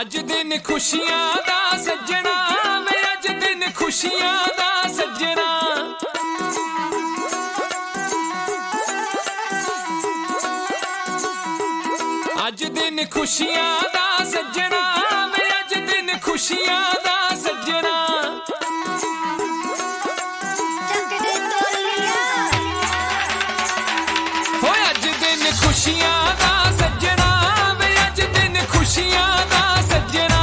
ਅੱਜ ਦਿਨ ਖੁਸ਼ੀਆਂ ਦਾ ਸੱਜਣਾ ਵੇ ਅੱਜ ਦਿਨ ਖੁਸ਼ੀਆਂ ਦਾ ਸੱਜਣਾ ਅੱਜ ਦਿਨ ਖੁਸ਼ੀਆਂ ਦਾ ਸੱਜਣਾ ਵੇ ਅੱਜ ਦਿਨ ਖੁਸ਼ੀਆਂ ਦਾ ਸੱਜਣਾ ਹੋਏ ਅੱਜ ਦਿਨ ਖੁਸ਼ੀਆਂ ਦਾ ਸੱਜਣਾ ਵੇ ਅੱਜ ਦਿਨ ਖੁਸ਼ੀਆਂ ਦਾ ਸੱਜਣਾ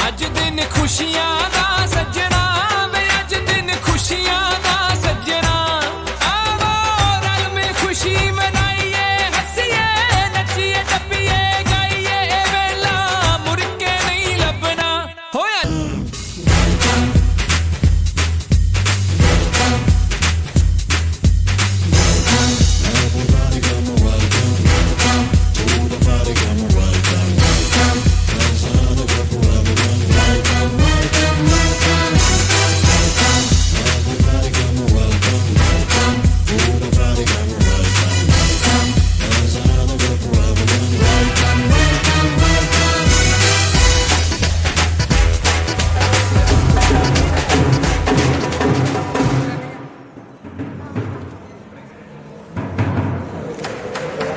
ਅੱਜ ਦਿਨ ਖੁਸ਼ੀਆਂ ਦਾ ਸੱਜਣਾ ਵੇ ਅੱਜ ਦਿਨ ਖੁਸ਼ੀਆਂ ਦਾ ਸੱਜਣਾ ਆਵੋ ਰਲ ਮਿਲ ਖੁਸ਼ੀ ਮਨਾਈਏ ਹੱਸੀਏ ਨੱਚੀਏ ਟੱਪੀਏ ਗਾਈਏ ਇਹ ਵੇਲਾ ਮੁੜ ਕੇ ਨਹੀਂ ਲੱਭਣਾ ਹੋਇਆ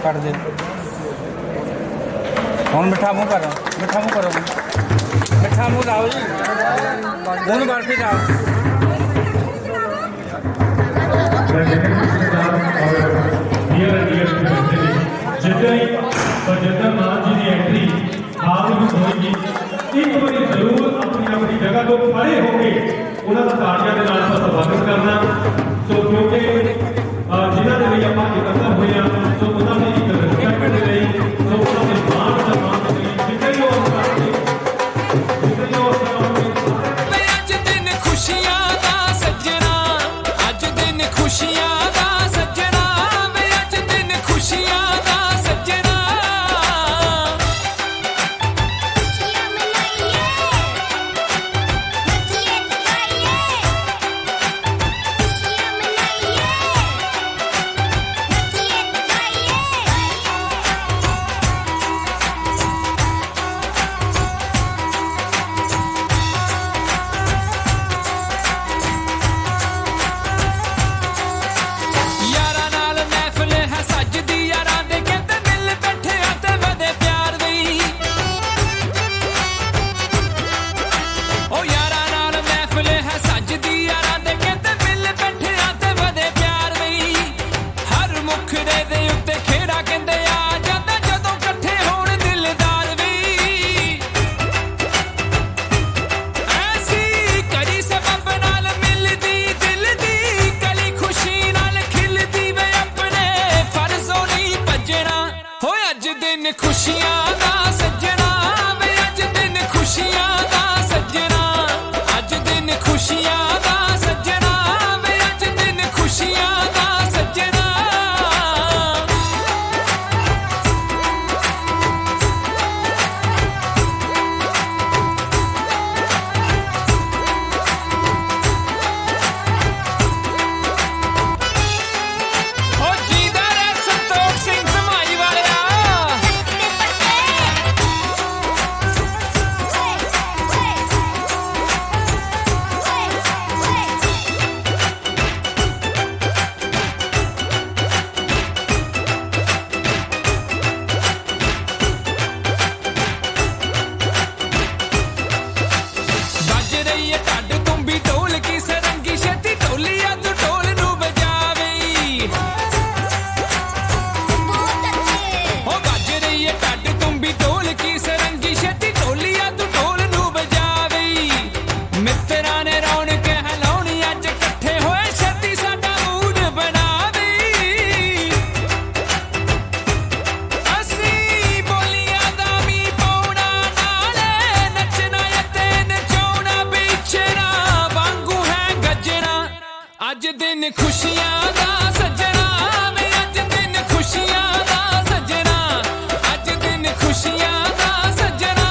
ਕੱਟ ਦੇ ਹੁਣ ਮਿੱਠਾ ਮੂੰਹ ਕਰੋ ਮਿੱਠਾ ਮੂੰਹ ਲਾਓ ਜੀ ਉਹਨੂੰ ਬਰਫੀ ਲਾਓ ਜਿੱਦਾਂ ਮਾਨ ਜੀ ਦੀ ਐਂਟਰੀ ਆਪ ਨੂੰ ਹੋਏਗੀ ਇੱਕ ਵਾਰੀ ਜ਼ਰੂਰ ਆਪਣੀ ਜਗ੍ਹਾ ਤੋਂ ਖੜੇ ਹੋ ਕੇ ਉਹਨਾਂ ਦਾ ਤਾੜੀਆਂ ਦੇ ਨਾਲ ਸਵਾਗਤ ਕਰਨਾ ਸੋ ਕਿਉਂਕਿ ਜਿਨ੍ਹਾਂ ਦੇ ਲਈ ਆਪਾਂ ਇਕੱਤਰ ਹੋਏ ਹਾਂ ਸੋ ਉਹਨਾਂ ਦੀ ਇੱਕ ਰਿਸਪੈਕਟ ਦੇ ਲਈ ਸੋ ਉਹਨਾਂ ਦੇ ਮਾਣ ਸਨਮਾਨ ਦੇ ਲਈ ਜਿੱਥੇ ਵੀ ਉਹ ਕਰਦੇ ਜਿੱਥੇ ਵੀ ਉਹ ਵੇ ਅੱਜ ਦਿਨ ਖੁਸ਼ੀਆਂ ਦਾ ਸੱਜਣਾ ਅੱਜ ਦਿਨ ਖੁਸ਼ੀਆਂ ਦਾ ਸੱਜਣਾ ਵੇ ਅੱਜ ਦਿਨ ਖੁਸ਼ੀਆਂ ਦਾ ਸੱਜਣਾ ਯਾਰਾਂ ਨਾਲ ਮਹਿਫਿਲ ਹੈ ਸੱਜਦੀ ਯਾਰਾਂ ਦੇ ਕਹਿੰਦੇ ਮਿਲ ਬੈਠਿਆਂ ਤੇ ਵਧੇ ਪਿਆਰ ਦੀ ਓ ਯਾਰਾਂ ਨਾਲ ਮਹਿਫਿਲ ਹੈ ਸੱਜਦੀ ਯਾਰਾਂ ਦੇ ਕਹਿੰਦੇ ਮਿਲ ਬੈਠਿਆਂ ਤੇ ਵਧੇ ਪਿਆਰ ਦੀ ਹਰ ਮੁਖੜੇ ਦੇ ਉੱਤੇ ਖੇੜਾ ਕਹਿੰਦੇ ਆ ਜਾਂਦਾ ਜਦੋਂ ਇਕੱਠੇ ਹੋਣ ਦਿਲਦਾਰ ਵੀ ਐਸੀ ਕਰੀ ਸਬਬ ਨਾਲ ਮਿਲਦੀ ਦਿਲ ਦੀ ਕਲੀ ਖੁਸ਼ੀ ਨਾਲ ਖਿਲਦੀ ਵੇ ਆਪਣੇ ਫਰਜ਼ੋਂ ਨਹੀਂ ਭੱਜਣਾ ਹੋਏ ਅੱਜ ਦਿਨ ਖੁਸ਼ੀਆਂ ਦਾ ਸੱਜਣਾ ਵੇ ਅੱਜ ਦਿਨ ਖੁਸ਼ੀਆਂ ਦਾ ਸੱਜਣਾ ਅੱਜ ਦਿਨ ਖੁਸ਼ੀਆਂ ਦਾ ਸੱਜਣਾ ਵੇ ਅੱਜ ਦਿਨ ਖੁਸ਼ੀਆਂ ਦਾ ਸੱਜਣਾ ਓ ਜੀਦਾ ਰਹਿ ਸੰਤੋਖ ਸਿੰਘ ਧਮਾਈ ਵਾਲਿਆ ਵੱਜ ਰਹੀ ਏ ਢੱਡ ਤੁੰਬੀ ਢੋਲ ਕੀ ਸਰੰਗੀ ਛੇਤੀ ਢੋਲੀ ਅੱਧ ਢੋਲ ਨੂੰ ਵਜਾਵੇ ਓ ਵੱਜ ਰਹੀ ਏ ਢੱਡ ਤੁੰਬੀ ਢੋਲ ਕੀ ਸਰੰਗੀ ਛੇਤੀ ਢੋਲੀ ਅੱਧ ਢੋਲ ਨੂੰ ਵਜਾਵੇ ਮਿੱਤਰਾਂ ਨੇ ਰੌਣਕ ਹਲਾਉਣੀ ਅੱਜ ਇਕੱਠੇ ਹੋਏ ਛੇਤੀ ਸਾਡਾ ਮੂਡ ਬਣਾਵੇ ਅਸੀਂ ਬੋਲੀਆਂ ਦਾ ਵੀ ਪਾਉਣਾ ਨਾਲੇ ਨੱਚਣਾ ਅਤੇ ਨਚਾਉਣਾ ਵਿਛੜਾ ਵਾਂਗੂ ਹੈ ਗੱਜਣਾ ਅੱਜ ਦਿਨ ਖੁਸ਼ੀਆਂ ਦਾ ਸੱਜਣਾ ਵੇ ਅੱਜ ਦਿਨ ਖੁਸ਼ੀਆਂ ਦਾ ਸੱਜਣਾ ਅੱਜ ਦਿਨ ਖੁਸ਼ੀਆਂ ਦਾ ਸੱਜਣਾ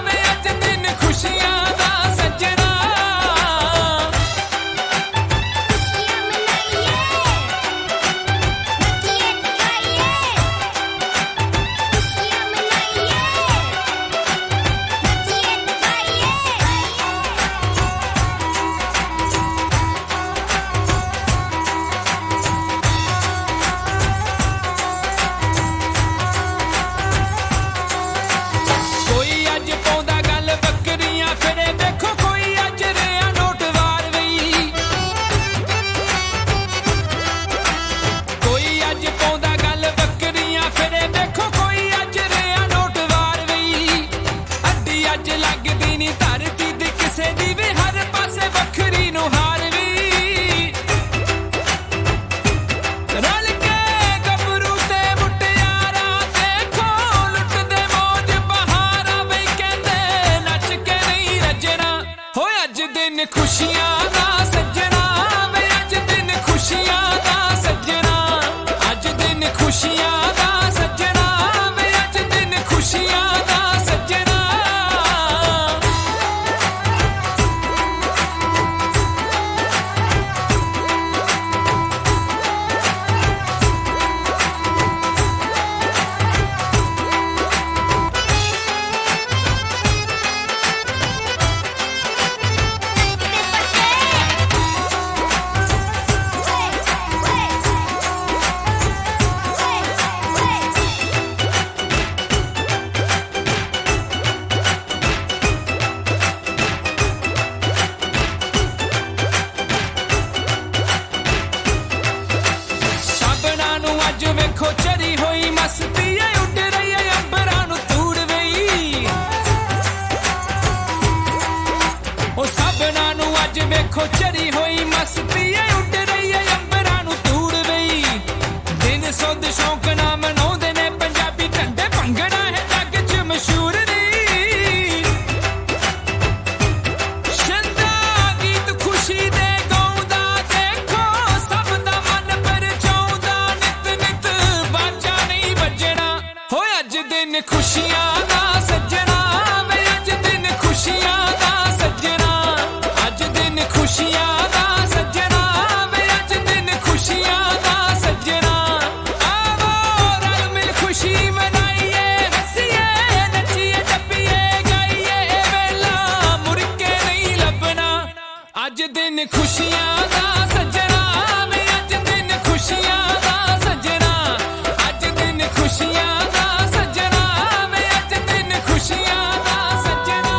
ਵੇ ਅੱਜ ਦਿਨ ਖੁਸ਼ੀਆਂ ਦਾ ਸੱਜਣਾ Let's ਵੇਖੋ ਚਰੀ ਹੋਈ ਮਸਤੀ ਏ ਉੱਡ ਰਹੀ ਏ ਅੰਬਰਾਂ ਨੂੰ ਤੂੜ ਵਈ ਉਹ ਸਭਨਾਂ ਨੂੰ ਅੱਜ ਵੇਖੋ ਚਰੀ ਹੋਈ ਮਸਤੀ ਏ ਉੱਡ ਰਹੀ ਏ ਅੰਬਰਾਂ ਨੂੰ ਤੂੜ ਵਈ ਦਿਨ ਸੁੱਧ ਸ਼ੌਂਕ ਨਾ ਮਨਾਉਂਦੇ ਨੇ ਪੰਜਾਬੀ ਝੰਡੇ ਭੰਗੜਾ ਹੈ ਜੱਗ 'ਚ ਮਸ਼ਹੂਰ ਨੀ ਸ਼ੰਦਾ ਗੀਤ ਖੁਸ਼ੀ ਦੇ ਗਾਉਂਦਾ ਦੇਖੋ ਸਭ ਦਾ ਮਨ ਪਰਚਾਉਂਦਾ ਨਿਤ ਨਿਤ ਬਾਜਾ ਨਹੀਂ ਵੱਜਣਾ ਹੋ ਅੱਜ ਦਿਨ ਖੁਸ਼ੀਆਂ ਦਾ ਸੱਜਣਾ ਵੇ ਅੱਜ ਦਿਨ ਖੁਸ਼ੀਆਂ ਦਾ ਸੱਜਣਾ ਅੱਜ ਦਿਨ ਖੁਸ਼ੀਆਂ ਦਾ ਸੱਜਣਾ ਵੇ ਅੱਜ ਦਿਨ ਖੁਸ਼ੀਆਂ ਦਾ ਸੱਜਣਾ ਆਵੋ ਰਲ ਮਿਲ ਖੁਸ਼ੀ ਮਨਾਈਏ ਹੱਸੀਏ ਨੱਚੀਏ ਟੱਪੀਏ ਗਾਈਏ ਵੇਲਾ ਮੁੜ ਕੇ ਨਹੀਂ ਲੱਭਣਾ ਅੱਜ ਦਿਨ ਖੁਸ਼ੀਆਂ ਦਾ ਸੱਜਣਾ ਵੇ ਅੱਜ ਦਿਨ ਖੁਸ਼ੀਆਂ ਦਾ ਸੱਜਣਾ ਅੱਜ ਦਿਨ ਖੁਸ਼ੀਆਂ ਦਾ ਸੱਜਣਾ ਵੇ ਅੱਜ ਦਿਨ ਖੁਸ਼ੀਆਂ ਦਾ ਸੱਜਣਾ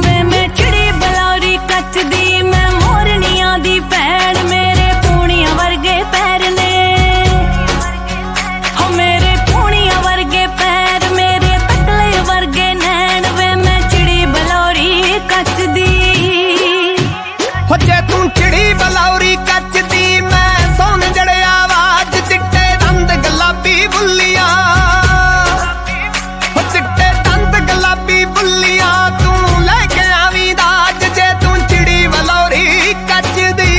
ਵੇ ਮੈਂ ਚਿੜੀ ਬਲੌਰੀ ਕੱਚ ਦੀ ਮੈਂ ਮੋਰਨੀਆਂ ਦੀ ਭੈਣ ਮੇਰੇ ਪੂਣੀਆਂ ਵਰਗੇ ਪੈਰ ਨੇ ਹੋ ਮੇਰੇ ਪੂਣੀਆਂ ਵਰਗੇ ਪੈਰ ਮੇਰੇ ਤਕਲੇ ਵਰਗੇ ਨੈਣ ਵੇ ਮੈਂ ਚਿੜੀ ਬਲੌਰੀ ਕੱਚ ਦੀ ਹੋ ਜੇ ਤੂੰ ਚਿੜੀ ਬਲੌਰੀ ਕੱਚ ਦੀ ਮੈਂ ਸੋਨ ਜੜਿਆ ਆਵਾਜ਼ ਚਿੱਟੇ ਦੰਦ ਗੁਲਾਬੀ ਬੁੱਲੀਆਂ ਹੋ ਚਿੱਟੇ ਦੰਦ ਗੁਲਾਬੀ ਬੁੱਲੀਆਂ ਤੂੰ ਲੈ ਕੇ ਆਵੀਂ ਦਾਜ ਜੇ ਤੂੰ ਚਿੜੀ ਬਲੌਰੀ ਕੱਚ ਦੀ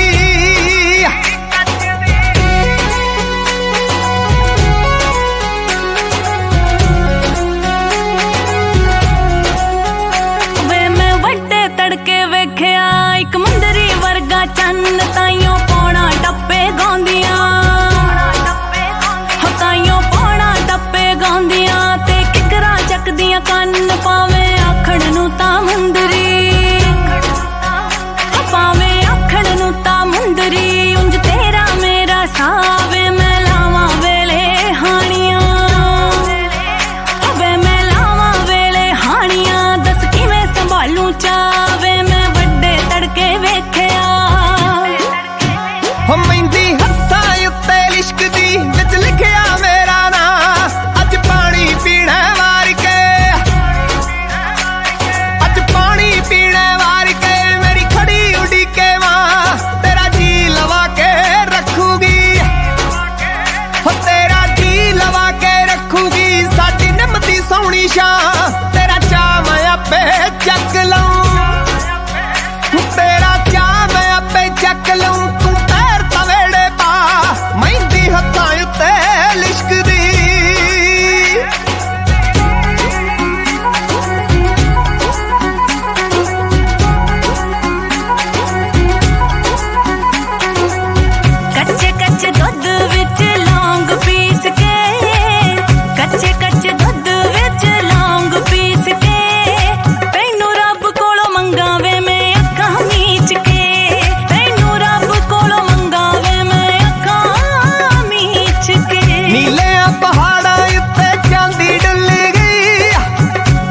ਵੇ ਮੈਂ ਵੱਡੇ ਤੜਕੇ ਵੇਖਿਆ ਇੱਕ ਮੁੰਦਰੀ ਵਰਗਾ ਚੰਨ ਤਾਈਓ ਪੌਣਾ ਟੱਪੇ ਗਾਉਂਦੀਆਂ ਹੋ ਤਾਈਓ ਪੌਣਾ ਟੱਪੇ ਗਾਉਂਦੀਆਂ ਤੇ ਕਿਕਰਾਂ ਚੱਕਦੀਆਂ ਕੰਨ ਪਾਵੇਂ ਆਖਣ ਨੂੰ ਤਾਂ ਮੁੰਦਰੀ ਹੋ ਪਾਵੇਂ ਆਖਣ ਨੂੰ ਤਾਂ ਮੁੰਦਰੀ ਉਂਝ ਤੇਰਾ ਮੇਰਾ ਸਾਵੇ ਮੈਂ ਲਾਵਾਂ ਵੇਲੇ ਹਾਣੀਆਂ ਵੇ ਮੈਂ ਲਾਵਾਂ ਵੇਲੇ ਹਾਣੀਆਂ ਦੱਸ ਕਿਵੇਂ ਸੰਭਾਲੂ ਚਾਵੇ ਮੈਂ ਵੱਡੇ ਤੜਕੇ ਵੇਖਿਆ ਹੋ ਮਹਿੰਦੀ ਹੱਥਾਂ ਉੱਤੇ ਲਿਸ਼ਕਦੀ ਵਿੱਚ ਲਿਖਿਆ ਮੇਰਾ ਨਾਂ ਅੱਜ ਪਾਣੀ ਪੀਣਾ ਵਾਰ ਕੇ ਅੱਜ ਪਾਣੀ ਪੀਣਾ ਵਾਰ ਕੇ ਮੇਰੀ ਖੜੀ ਉਡੀਕੇ ਮਾਂ ਤੇਰਾ ਜੀ ਲਵਾ ਕੇ ਰੱਖੂਗੀ ਹੋ ਤੇਰਾ ਜੀ ਲਵਾ ਕੇ ਰੱਖੂਗੀ ਸਾਡੀ ਨਿੰਮਦੀ ਸੋਹਣੀ ਸ਼ਾਂ ਤੇਰਾ ਚਾਅ ਮੈਂ ਆਪੇ ਚੱਕ ਲਊਂ ਤੇਰਾ ਚਾਅ ਮੈਂ ਆਪੇ ਚੱਕ ਲਊਂ ਤੂੰ ਪੈਰ ਤਵੇੜੇ ਪਾ ਮਹਿੰਦੀ ਹੱਥਾਂ ਉੱਤੇ ਲਿਸ਼ਕਦੀ ਕੱਚੇ ਕੱਚੇ ਦੁੱਧ ਵਿੱਚ ਲੌਂਗ ਪੀਸ ਕੇ ਕੱਚੇ ਕੱਚੇ ਦੁੱਧ ਵਿੱਚ ਲੌਂਗ ਪੀਸ ਕੇ ਤੈਨੂੰ ਰੱਬ ਕੋਲੋਂ ਮੰਗਾਵੇ ਮੈਂ ਅੱਖਾਂ ਮੀਚ ਕੇ ਤੈਨੂੰ ਰੱਬ ਕੋਲੋਂ ਮੰਗਾਵੇ ਮੈਂ ਅੱਖਾਂ ਮੀਚ ਕੇ ਨੀਲਿਆਂ ਪਹਾੜਾਂ ਉੱਤੇ ਚਾਂਦੀ ਡੁੱਲ ਗਈ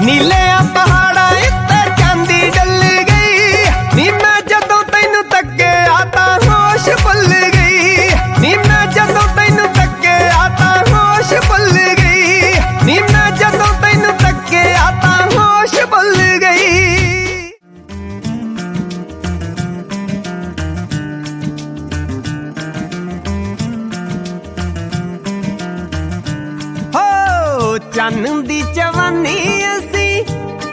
ਨੀਲਿਆਂ ਪਹਾੜਾਂ ਉੱਤੇ ਚਾਂਦੀ ਡੁੱਲ ਗਈ ਨੀ ਮੈਂ ਜਦੋਂ ਤੈਨੂੰ ਤੱਕਿਆ ਤਾਂ ਹੋਸ਼ ਭੁੱਲ ਗਈ ਨੀ ਮੈਂ ਜਦੋਂ ਤੈਨੂੰ ਤੱਕਿਆ ਤਾਂ ਹੋਸ਼ ਭੁੱਲ ਗਈ ਨੀ ਮੈਂ ਜਦੋਂ ਤੈਨੂੰ ਤੱਕਿਆ ਤਾਂ ਹੋਸ਼ ਭੁੱਲ ਗਈ ਹੋ ਚੰਨ ਦੀ ਜਵਾਨੀ ਅਸੀਂ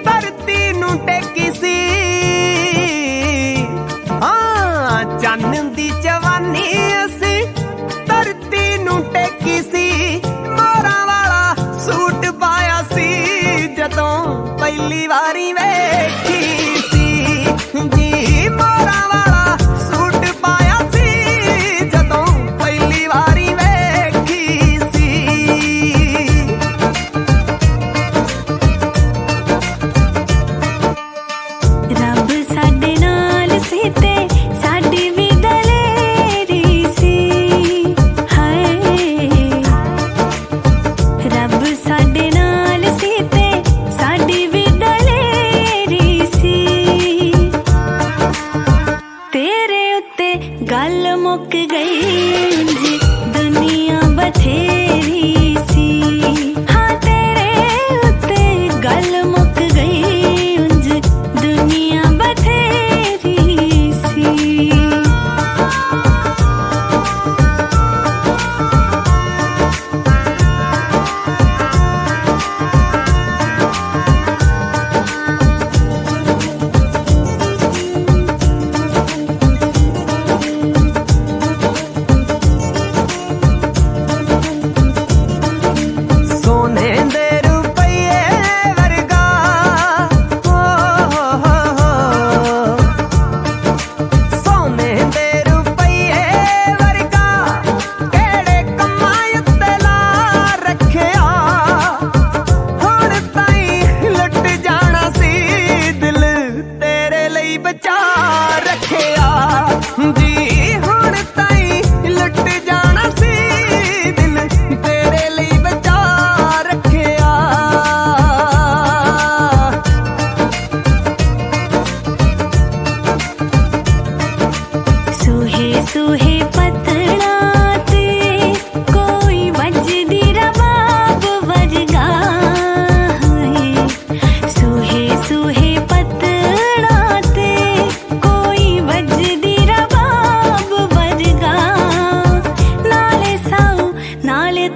ਧਰਤੀ ਨੂੰ ਟੇਕੀ ਸੀ ਹਾਂ ਚੰਨ ਦੀ ਜਵਾਨੀ ਅਸੀਂ ਧਰਤੀ ਨੂੰ ਟੇਕੀ ਸੀ ਮੋਰਾਂ ਵਾਲਾ ਸੂਟ ਪਾਇਆ ਸੀ ਜਦੋਂ ਪਹਿਲੀ ਵਾਰੀ ਵੇਖੀ ਸੀ ਜੀ ਮੋਰਾਂ ਵਾਲਾ ਸੂਟ ਪਾਇਆ ਸੀ ਜਦੋਂ ਪਹਿਲੀ ਵਾਰੀ ਵੇਖੀ ਸੀ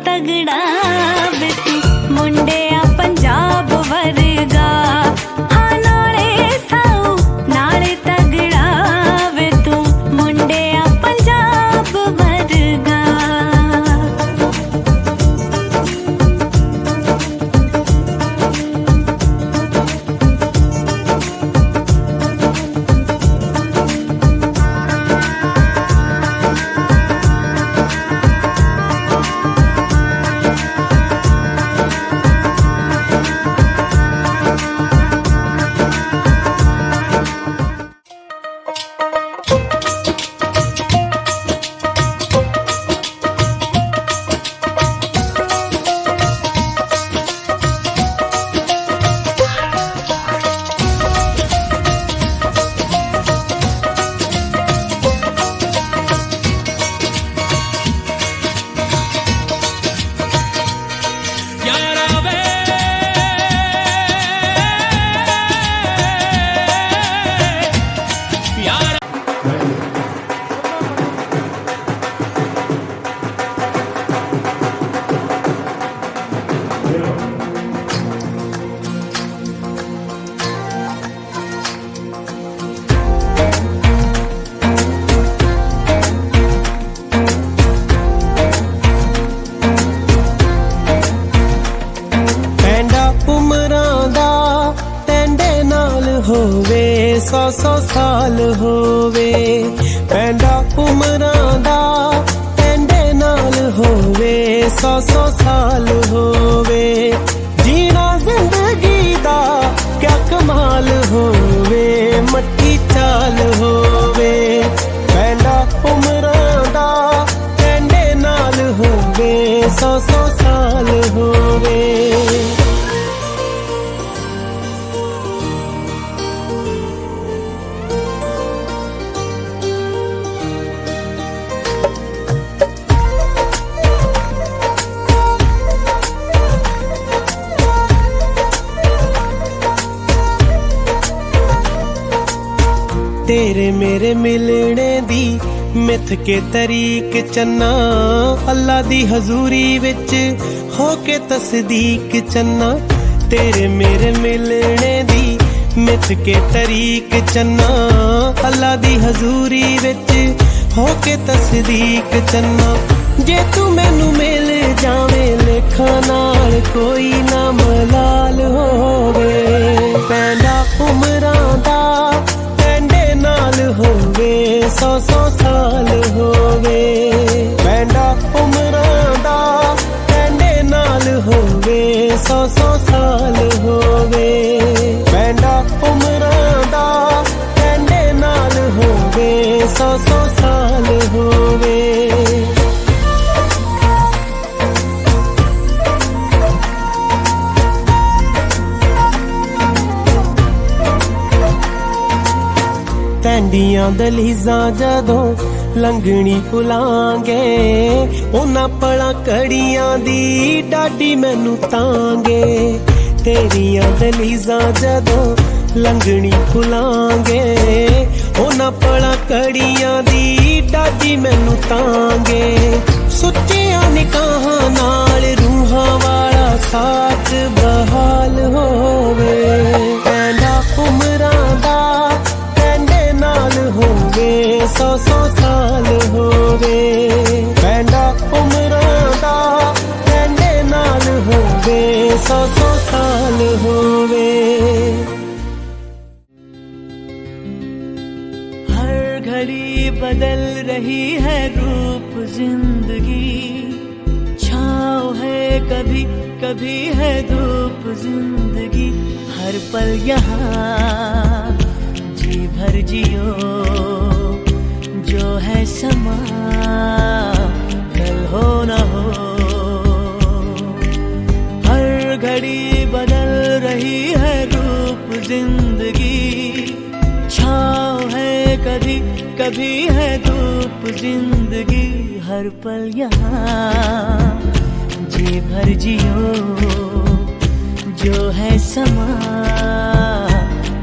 तगड़ा वे तू मुंडिया पंजाब वर्गा हाँ नाले साऊ नाले तगड़ा वे तू मुंडिया पंजाब वर्गा होवे 100 साल होवे पैंदा उमरां दा पैंदे नाल होवे 100 साल होवे जीना जिंदगी दा क्या कमाल होवे मट्टी चाल होवे पैंदा उमरां दा पैंदे नाल होवे 100 साल होवे तेरे मेरे मिलने दी मिथ के तरीक चन्ना अल्लाह दी हजूरी विच हो के तस्दीक चन्ना तेरे मेरे मिलने दी मिथ के तरीक चन्ना अल्लाह दी हजूरी विच हो के तस्दीक चन्ना जे तू मैनू मिल जावे लेखा नाल कोई ना मलाल होवे पैंदा उमरां दा नाल होवे 100 साल होवे पैंदा उमरां दा पैंदे नाल होवे 100 साल होवे पैंदा उमरां दा पैंदे नाल होवे 100 साल होवे ਟੈਂਡੀਆਂ ਦਲੀਜ਼ਾਂ ਜਦੋਂ ਲੰਘਣੀ ਭੁਲਾਂਗੇ ਉਹਨਾਂ ਪਲਾਂ ਕੜੀਆਂ ਦੀ ਡਾਡੀ ਮੈਨੂੰ ਤਾਂਗੇ ਤੇਰੀਆਂ ਦਲੀਜ਼ਾਂ ਜਦੋਂ ਲੰਘਣੀ ਭੁਲਾਂਗੇ ਉਹਨਾਂ ਪਲਾਂ ਕੜੀਆਂ ਦੀ ਡਾਡੀ ਮੈਨੂੰ ਤਾਂਗੇ ਸੁੱਚੀਆਂ ਨਿਕਾਹਾਂ ਨਾਲ ਰੂਹਾਂ ਵਾਲਾ ਸਾਥ ਬਹਾਲ ਹੋਵੇ ਪੈਂਦਾ ਉਮਰਾਂ ਦਾ नाल होवे 100 साल होवे पैंदा उमरां दा पैंदे नाल होवे 100 साल होवे हर घड़ी बदल रही है रूप जिंदगी छाँव है कभी कभी है धूप जिंदगी हर पल यहाँ भर जियो जो है समा कल हो न हो हर घड़ी बदल रही है रूप जिंदगी छाँव है कभी कभी है धूप जिंदगी हर पल यहाँ जी भर जियो जो है समा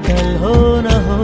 कल हो न हो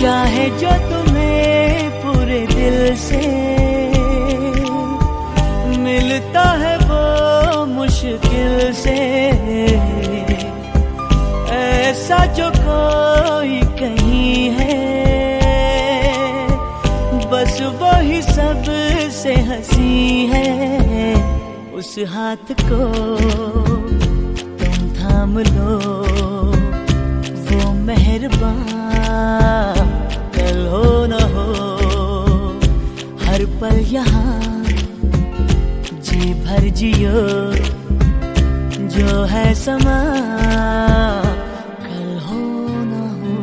चाहे जो तुम्हें पूरे दिल से, मिलता है वो मुश्किल से। ऐसा जो कोई कहीं है, बस वही सबसे हंसी है। उस हाथ को तुम थाम लो, वो मेहरबान कल हो न हो। हर पल यहाँ जी भर जियो, जो है समा कल हो न हो।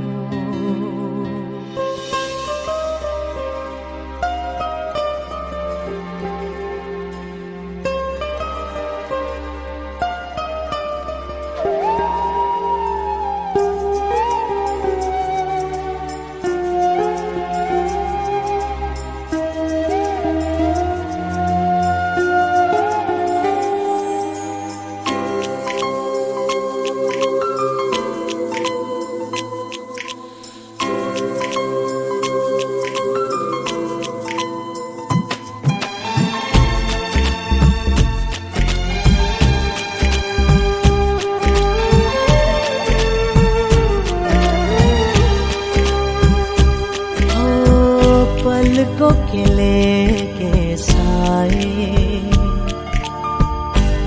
पलकों के लेके साए,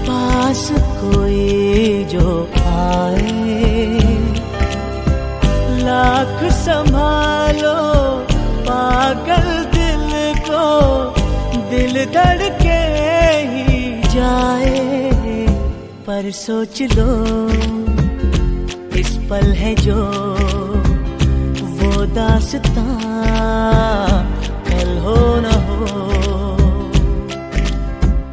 पास कोई जो आए। लाख संभालो पागल दिल को, दिल धड़के ही जाए। पर सोच लो इस पल है जो वो दास्तां कल हो न हो।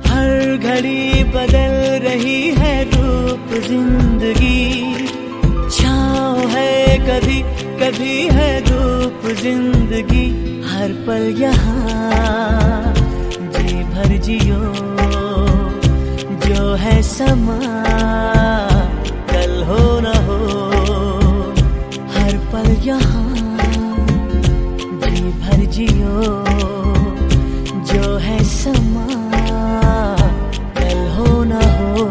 हर घड़ी बदल रही है रूप जिंदगी, छाँव है कभी कभी है धूप जिंदगी। हर पल यहाँ जी भर जियो, जो है समा कल हो न हो। हर पल यहाँ जी भर जियो, जो है समा कल हो न हो।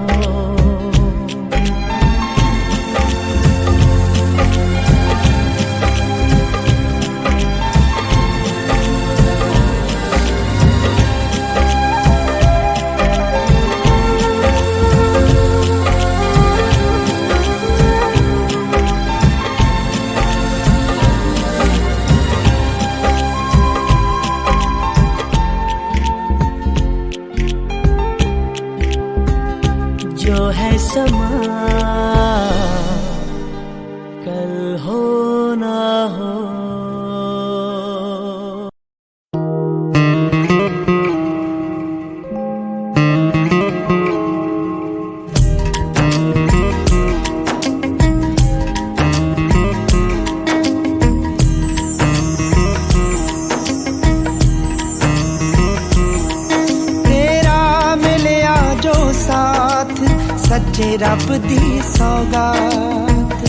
जो है समा कल हो न हो। सच्चे रब दी सौगात,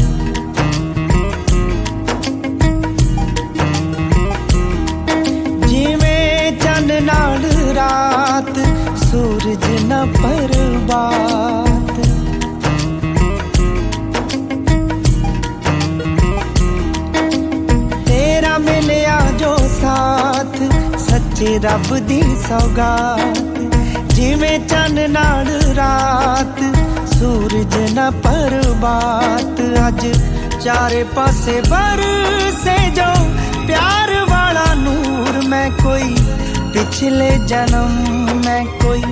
जिवें चंद नाल रात सूरज न परबात। तेरा मिलिया जो साथ सच्चे रब दी सौगात, जिवें चंद नाल रात सूरज न परबात। अज चारे पासे बरसे जो प्यार वाला नूर, मैं कोई पिछले जन्म मैं कोई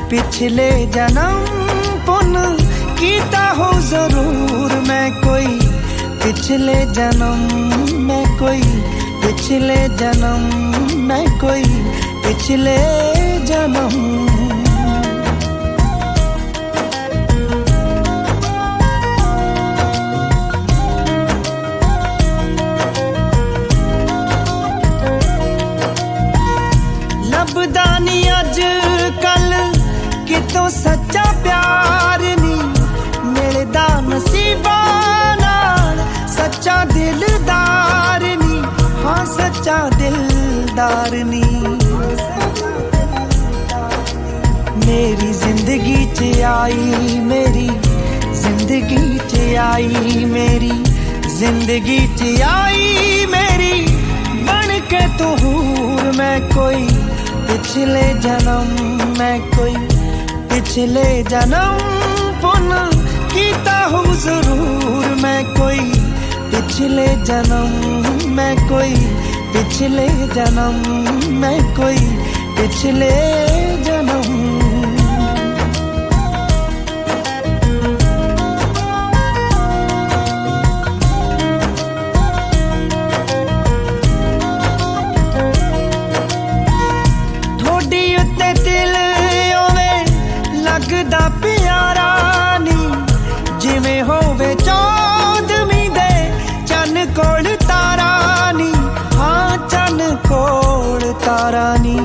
पिछले जन्म पुन कीता हो जरूर। मैं कोई पिछले जन्म मैं कोई पिछले जन्म मैं कोई पिछले जन्म। अज कल कितों सच्चा प्यार नी मिलदा नसीबां नाल, सच्चा दिलदार नी सच्चा दिलदार नी। मेरी जिंदगी च आई, मेरी जिंदगी च आई, मेरी जिंदगी च आई मेरी बन के तू हूर। मैं कोई पिछले जन्म, मैं कोई पिछले जन्म पुन कीता हूँ जरूर। मैं कोई पिछले जन्म, मैं कोई पिछले जन्म, मैं कोई पिछले जन्म। लगदा प्यारा नी जिवें होवे चौदवीं दे चन कोल तारा नी। हाँ चन कोल तारा नी।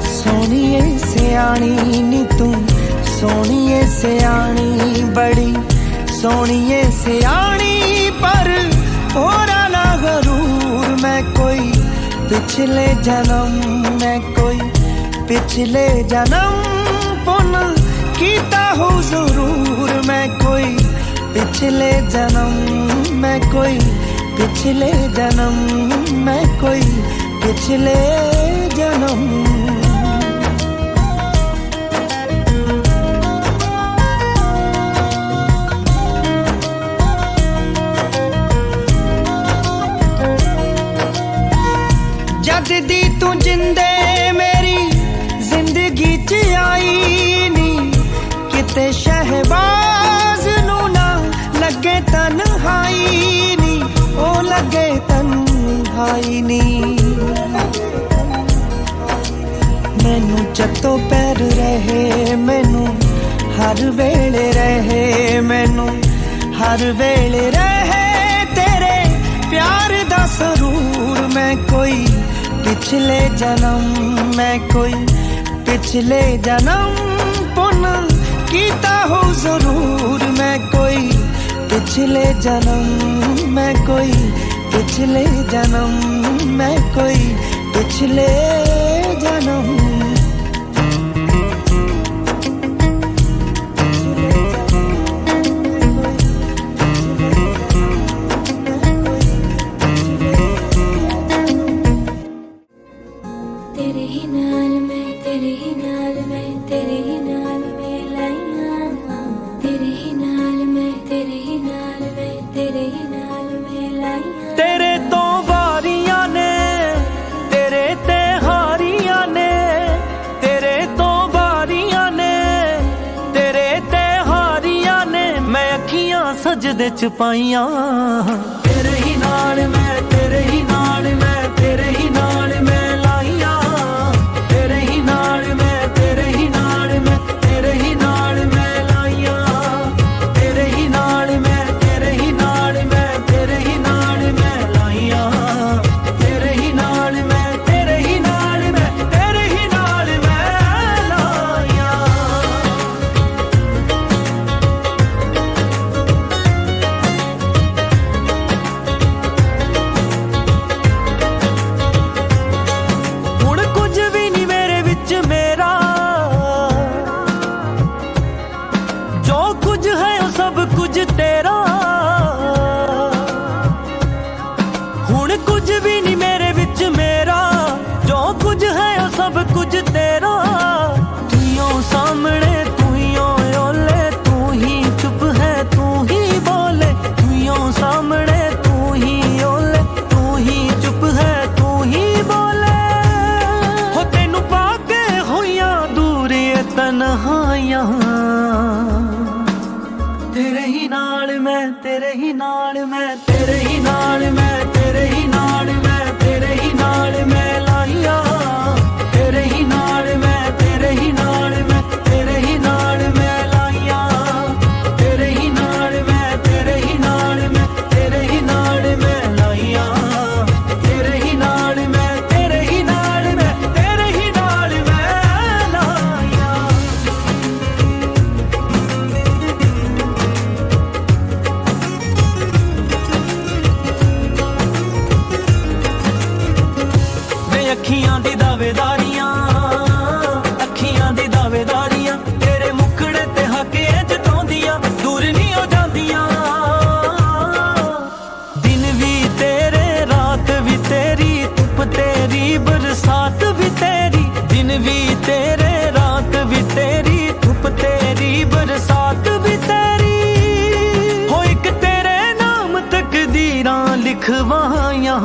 सोनिए सियाणी नी तू, सोनिए सियाणी बड़ी सोनिए सियाणी पर होरा ना गरूर। मैं कोई पिछले जन्म, मैं कोई पिछले जन्म पुन कीता हूँ जरूर। मैं कोई पिछले जन्म, मैं कोई पिछले जन्म, मैं कोई पिछले जन्म। जद दी तू जिंदे मेरी जिंदगी च आई नी। किते शहबाज नू ना लगे तन्हाई नी, ओ लगे तन्हाई नी। मैनू जत्तो पैर रहे, मैनू हर वेले रहे, मैनू हर वेले रहे तेरे प्यार दा सरूर। मैं कोई पिछले जन्म, मैं कोई पिछले जन्म पुन कीता हो जरूर। मैं कोई पिछले जन्म, मैं कोई पिछले जन्म, मैं कोई पिछले जन्म। तेरे ही नाल मैं, तेरे ही नाल मैं, तेरे ही नाल मैं लाइया। तेरे ही नाल मैं, तेरे ही नाल मैं, तेरे ही नाल मैं लाइया। तेरे तो वारियां ने, तेरे ते हारियां ने, तेरे तो वारियां ने, तेरे ते हारियां ने। मैं अखियां सजदे च पाइयां। तेरे ही नाल मैं, तेरे ही नाल मैं, तेरे ही नाल मैं लाइया। तेरे ही नाल मैं, तेरे ही नाल मैं, तेरे ही नाल मैं लाइया। तेरे ही नाल मैं, तेरे ही नाल मैं, तेरे ही नाल मैं लाइया। तेरे ही नाल मैं, तेरे ही नाल मैं, तेरे ही नाल मैं लाइया। दावेदारियां अखियां दी दावेदारियां तेरे मुखड़े ते हके जताउंदियां दूर नहीं हो जांदियां दिन भी तेरे रात भी तेरी धुप तेरी बरसात भी तेरी दिन भी तेरे रात भी तेरी धुप तेरी बरसात भी तेरी हो एक तेरे नाम तकदीरां लिखवाइयां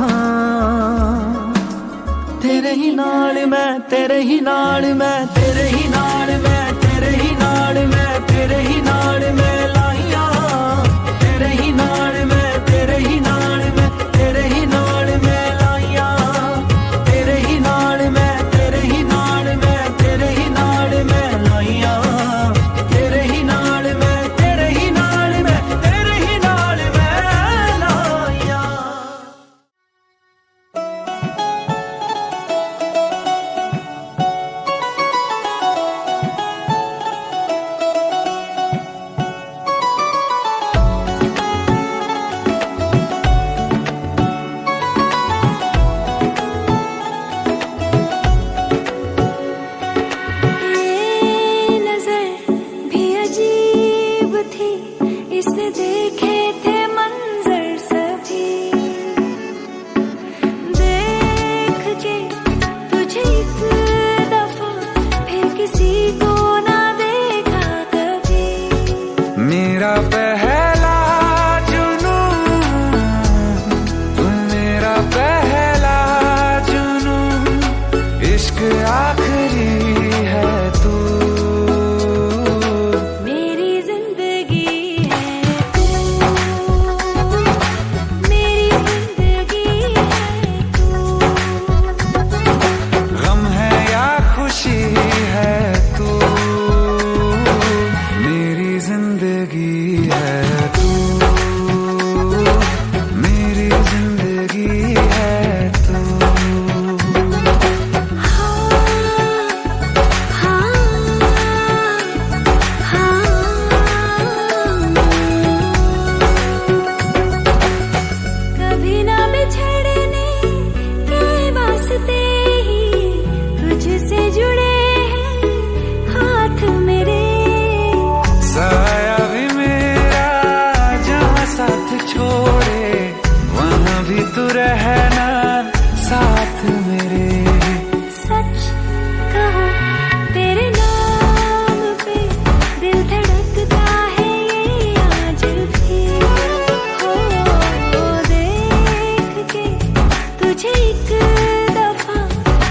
तेरे ही नाल मैं तेरे ही नाल मैं तेरे ही नाल मैं तेरे ही नाल मैं तेरे ही नाल मैं लाइया तेरे ही नाल मैं तेरे ही नाल मैं तेरे ही नाल मैं लाइया तेरे ही नाल मैं तेरे ही नाल मैं तेरे ही नाल मैं लाइया तेरे ही नाल मैं तेरे ही नाल मैं तेरे ही नाल मैं लाइया ये नजर भी अजीब थी इसने देखे थे मंजर सभी देख के तुझे एक दफा फिर किसी को ना देखा कभी मेरा पहला जुनून तुम मेरा पहला जुनून इश्क आखिरी है तू मेरी जिंदगी है तू मेरी जिंदगी है तू गम है या खुशी है तू मेरी जिंदगी है तू मेरी जिंदगी है तू कभी ना बिछड़ने के वास्ते ही तुझसे जुड़े हैं हाथ मेरे साया भी मेरा जहाँ साथ छोड़े वहाँ भी तू रहना साथ मेरे सच कहो तेरे नाम पे दिल धड़कता है ये आज भी हो देख के तुझे एक दफा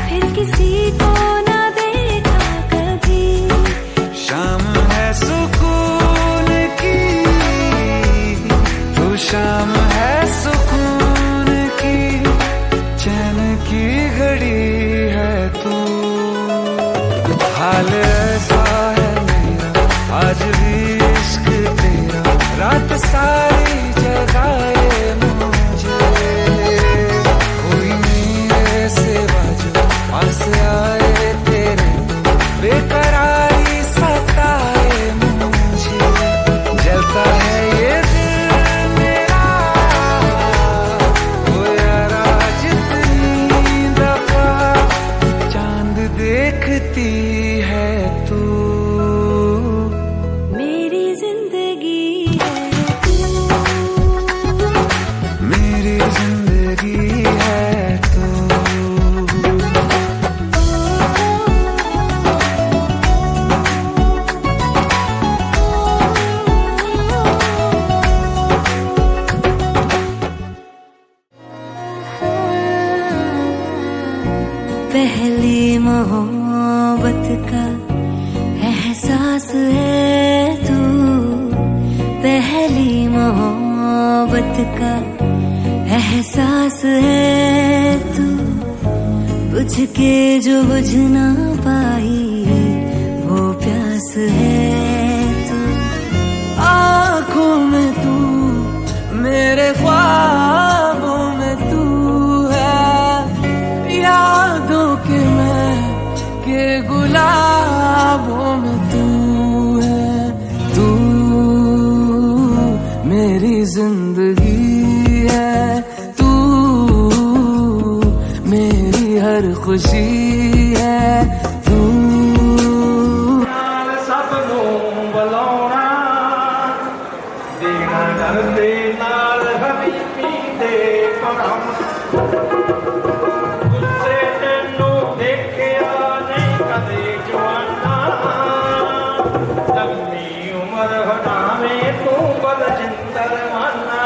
फिर किसी को ना देखा कभी शाम है सुकून की तू शाम है सुकून की चैन की घड़ी है तू हाल ऐसा है मेरा आज भी इश्क तेरा रात सारी जगाए मुझे कोई मेरे सिवा जो पास आए तेरे तो बेकरारी सताए मुझे जलता है ये दिल मेरा ओ यारा जितनी दफा चांद देखती है तू मेरी जिंदगी है तू मेरी जिंदगी है तू पहली मोहब्बत का एहसास है तू पहली मोहब्बत का एहसास है तू बुझ के जो बुझ ना पाई वो प्यास है तू आँखों में तू मेरे ख्वाबों में तू है यादों के मैं के गुलाबों में तू है तू मेरी जिंदगी है तू मेरी हर खुशी ਭਰਮ ਗੁੱਸੇ ਤੈਨੂੰ ਦੇਖਿਆ ਨਹੀਂ ਕਦੇ ਜਵਾਨਾ ਲੰਮੀ ਉਮਰ ਹਟਾਵੇਂ ਤੂੰ ਬਲਜਿੰਦਰ ਮਾਨਾ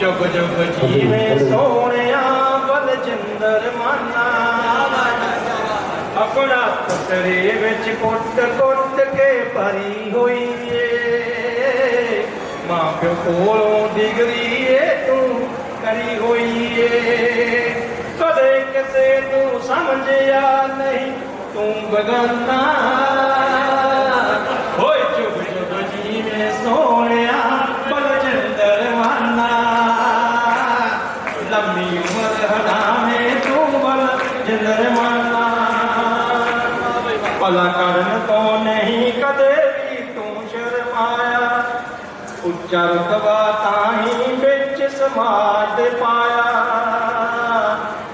ਜੁਗ ਜੁਗ ਜੀਵੇਂ ਸੋਹਣਿਆ ਬਲਜਿੰਦਰ ਮਾਨਾ ਆਪਣਾ ਪੁੱਤਰੇ ਵਿੱਚ ਕੁੱਟ ਕੁੱਟ ਕੇ ਭਰੀ ਹੋਈ ਏ ਮਾਂ ਪਿਓ ਕੋਲੋਂ ਡਿਗਰੀ ਏ ਤੂੰ ਕਰੀ ਹੋਈ ਏ ਕਦੇ ਕਿਸੇ ਤੂੰ ਸਮਝਿਆ ਨਹੀਂ ਤੂੰ ਬਗਾਨਾ ਹੋਏ ਚੁੱਪ ਚੁੱਪ ਜੀਵੇਂ ਸੋਹਣਿਆ ਬਲਜਿੰਦਰ ਮਾਨਾ ਲੰਮੀ ਉਮਰ ਹਟਾਵੇਂ ਤੂੰ ਬਲਜਿੰਦਰ ਮਾਨਾ ਭਲਾ ਕਰਨ ਤੋਂ ਨਹੀਂ ਕਦੇ ਵੀ ਤੂੰ ਸ਼ਰਮਾਇਆ ਉੱਚਾ ਰੁਤਬਾ ਤਾਹੀਂ ਵਿੱਚ ਸਮਾਜ ਦੇ ਪਾਇਆ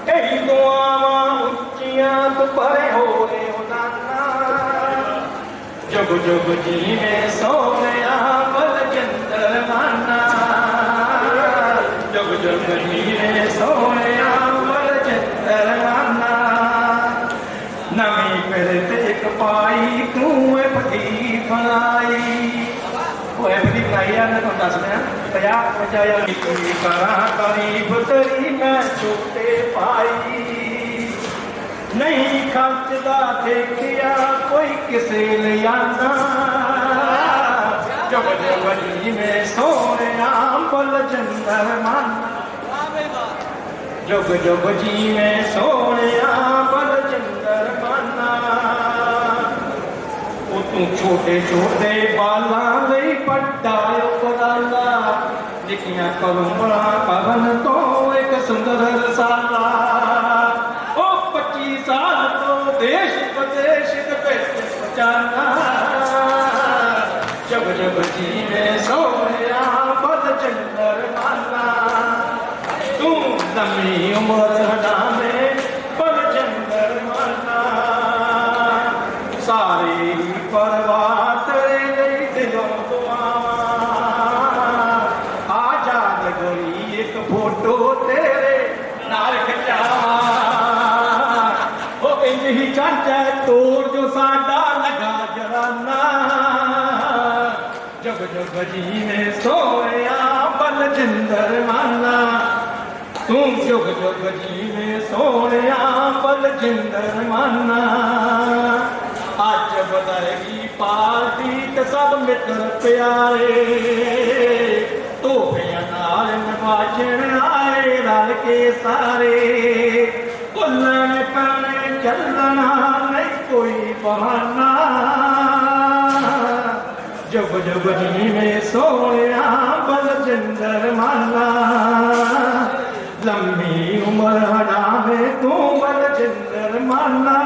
ਕਈ ਦੁਆਵਾਂ ਉੱਚੀਆਂ ਤੋਂ ਪਰੇ ਹੋਵੇ ਨਾਨਾ ਜੁਗ ਜੁਗ ਜੀਵੇਂ ਸੋਹਣਿਆ ਬਲਜਿੰਦਰ ਮਾਨਾ ਜੁਗ ਜੁਗ ਜੀਵੇਂ ਸੋਹਣਿਆ ਬਲਜਿੰਦਰ ਮਾਨਾ ਨਵੀਂ ਮੇਰੇ ਤੇ ਇੱਕ ਪਾਈ ਤੂੰ ਇਹ ਫਕੀ ਬਣਾਈ ਉਹ ਇਹ ਫਕੀ ਬਣਾਈ ਆ ਮੈਂ ਤੁਹਾਨੂੰ ਦੱਸ ਦਿਆਂ 50-50 ਕੀ ਕਰਾਂ ਤਾਰੀਫ ਤੇਰੀ ਮੈਂ ਛੋਟੇ ਪਾਈ ਨਹੀਂ ਖਰਚਦਾ ਦੇਖਿਆ ਕੋਈ ਕਿਸੇ ਲਿਆਂਦਾ ਜੁਗ ਜੁਗ ਜੀਵੇਂ ਸੋਹਣਿਆ ਬਲਜਿੰਦਰ ਮਾਨਾ ਜੁਗ ਜੁਗ ਜੀਵੇਂ ਸੋਹਣਿਆ ਬਲਜਿੰਦਰ ਮਾਨਾ ਉਹ ਤੂੰ ਛੋਟੇ ਛੋਟੇ ਬਾਲਾਂ ਲਈ ਵੱਡਾ ਉਪਰਾਲਾ ਲਿਖੀਆਂ ਕਲਮਾਂ ਪਵਨ ਤੋਂ ਇੱਕ ਸੁੰਦਰ ਰਸਾਲਾ ਉਹ 25 ਸਾਲ ਤੋਂ ਦੇਸ਼ ਵਿਦੇਸ਼ ਦੇ ਵਿੱਚ ਪਹੁੰਚਾਨਾ ਜੁਗ ਜੁਗ ਜੀਵੇਂ ਸੋਹਣਿਆ ਬਲਜਿੰਦਰ ਮਾਨਾ ਤੂੰ ਲੰਮੀ ਉਮਰ ਹਟਾਵੇਂ ਬਲਜਿੰਦਰ ਮਾਨਾ ਸਾਰੇ ਪਰਵਾਹ ਤੇਰੇ ਲਈ ਦਿਲੋਂ ਦੁਆਵਾਂ ਆਜ਼ਾਦ ਗਰੀ ਇੱਕ ਫੋਟੋ ਤੇਰੇ ਨਾਲ ਖਿਚਾਵਾਂ ਉਹ ਇੰਜ ਹੀ ਚਾਂਚਾ ਤੋੜ ਜੋ ਸਾਡਾ ਲਗਾ ਜਰਾਨਾ ਜੁਗ ਜੁਗ ਜੀਵੇਂ ਸੋਹਣਿਆ ਬਲਜਿੰਦਰ ਮਾਨਾ ਤੂੰ ਜੁਗ ਜੁਗ ਜੀਵੇਂ ਸੋਹਣਿਆ ਬਲਜਿੰਦਰ ਮਾਨਾ ਅੱਜ ਬਦਲਗੀ ਪਾਰਟੀ ਤੇ ਸਭ ਮਿੱਤਰ ਪਿਆਰੇ ਤੋਹਫਿਆਂ ਨਾਲ ਨਵਾਜਣ ਆਏ ਰਲ ਕੇ ਸਾਰੇ ਭੁੱਲਣ ਪੈਣੇ ਚੱਲਣਾ ਨਹੀਂ ਕੋਈ ਬਹਾਨਾ ਜੁਗ ਜੁਗ ਜੀਵੇਂ ਸੋਹਣਿਆ ਬਲਜਿੰਦਰ ਮਾਨਾ ਲੰਮੀ ਉਮਰ ਹਟਾਵੇਂ ਤੂੰ ਬਲਜਿੰਦਰ ਮਾਨਾ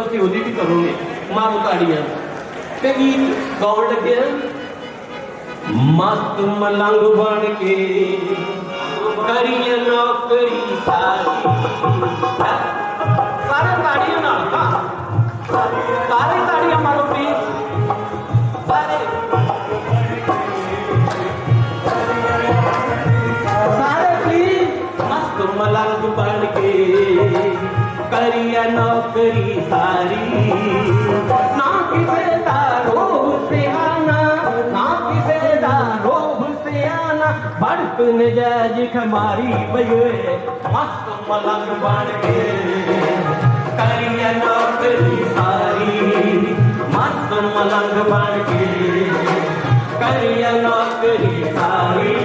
ਤੁਸੀਂ ਉਹਦੀ ਵੀ ਕਰੋਗੇ ਮਾਰੋ ਤਾੜੀਆਂ ਤੇ ਗੀਤ ਗਾਉਣ ਲੱਗੇ ਮਸਤ ਮਲੰਗ ਬਣ ਕੇ ਕਰੀਏ ਨੌਕਰੀ ਸਾਰੀ ਸਾਰੇ ਤਾੜੀਆਂ ਨਾਲ ਸਾਰੇ ਤਾੜੀਆਂ ਮਾਰੋ ਪਲੀਜ਼ ਸਾਰੇ ਪਲੀਜ਼ ਮਸਤ ਮਲੰਗ ਬਣ ਕੇ ਕਰੀਏ ਨੌਕਰੀ ਸਾਰੀ ਨਾ ਕਿਸੇ ਦਾ ਰੋਹ ਸਿਆਣਾ ਨਾ ਕਿਸੇ ਦਾ ਰੋਹ ਸਿਆਣਾ ਭੜਕ ਨਜਾਇਜ਼ ਖਮਾਰੀ ਬਈਏ ਮਸਤ ਮਲੰਗ ਬਣ ਕੇ ਕਰੀਏ ਨੌਕਰੀ ਸਾਰੀ ਮਸਤ ਮਲੰਗ ਬਣ ਕੇ ਕਰੀਏ ਨੌਕਰੀ ਸਾਰੀ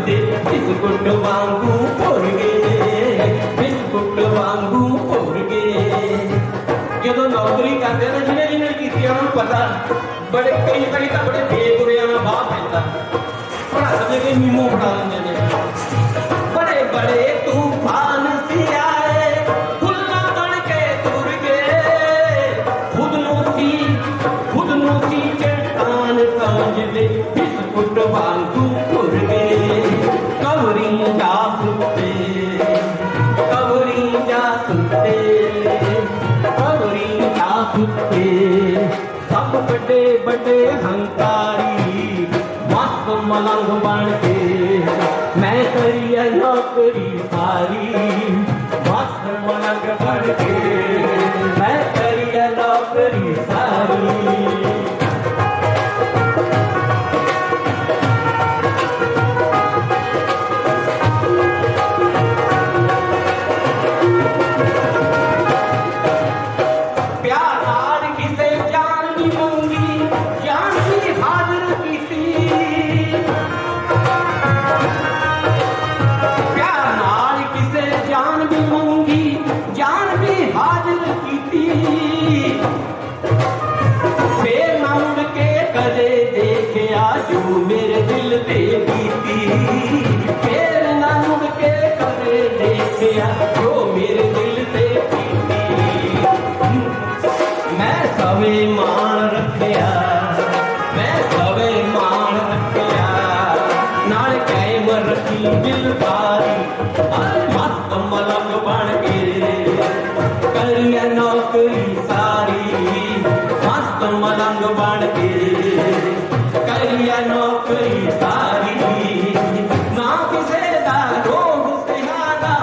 ਬਿਸਕੁਟ ਵਾਂਗੂ ਭੁਰ ਗਏ ਬਿਸਕੁਟ ਵਾਂਗੂ ਭੁਰ ਗਏ जो नौकरी करते ना जिन्हें जिन्हें की उन्होंने पता बड़े कई कई तो बड़े बेगुरिया में बाह पैदा पढ़ा सकते कि मीमो पढ़ा लेंगे बड़े बड़े तूफान सी आए फुल्ला बन के तुर गए खुद नु सी चट्टान समझ दे बिस्कुट वांगू तुर गए कवरी जा सुते सब बड़े बड़े हंकारी मस्त मलंग बन के मैं करिए नौकरी सारी मस्त मलंग बन के मैं करिए नौकरी सारी जो मेरे दिल पे बीती फिर ना मुड़ के करे देखिया जो मेरे दिल पे बीती मैं सवे मान रखिया नाल कैम रखी दिल पारी मस्त मलंग बन के करिए नौकरी सारी मस्त मलंग बन के करिए नौकरी सारी ना किसे दा रोग से आना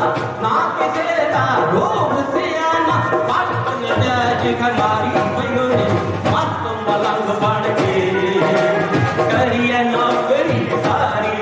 ना किसे दा रोग से आना पटन जाज खलारी भयो ने मस्त मलंग बन के करिए नौकरी सारी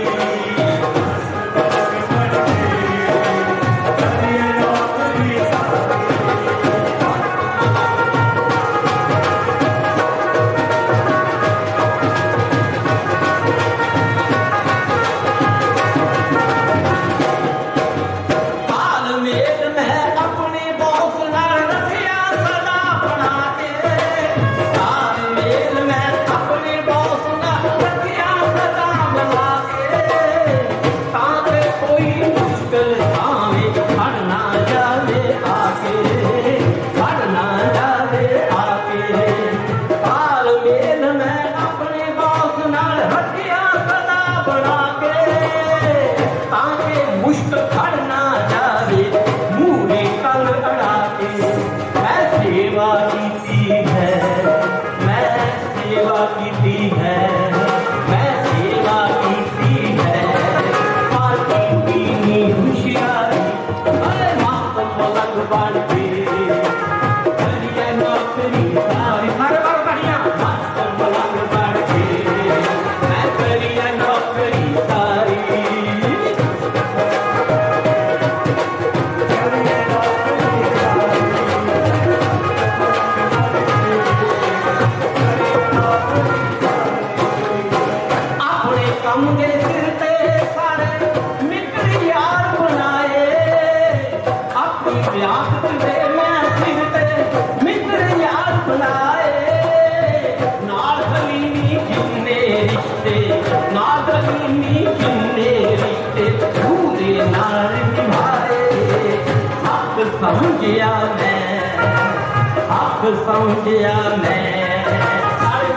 समझिया मैं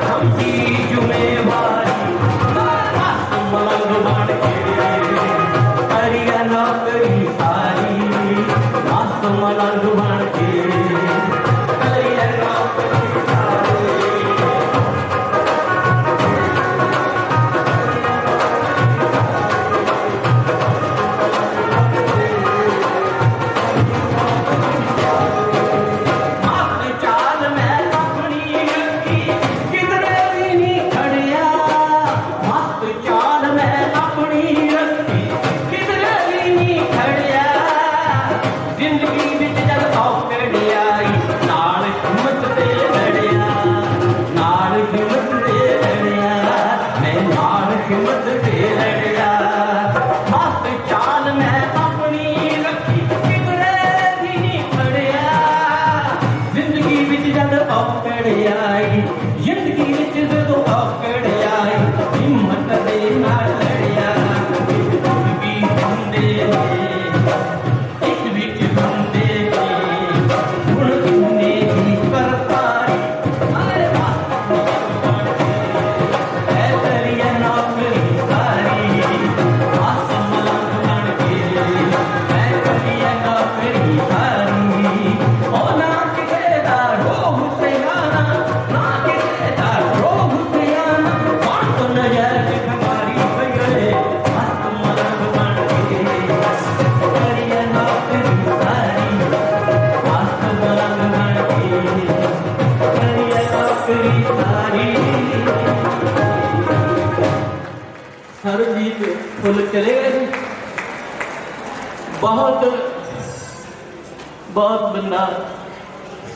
समझी जुम्मेवारी मस्त मलंग बन के करिए नौकरी सारी मस्त मलंग बन के करिए नौकरी सारी किधरे भी नहीं खड़िया फुल चले गए। बहुत बहुत बंदा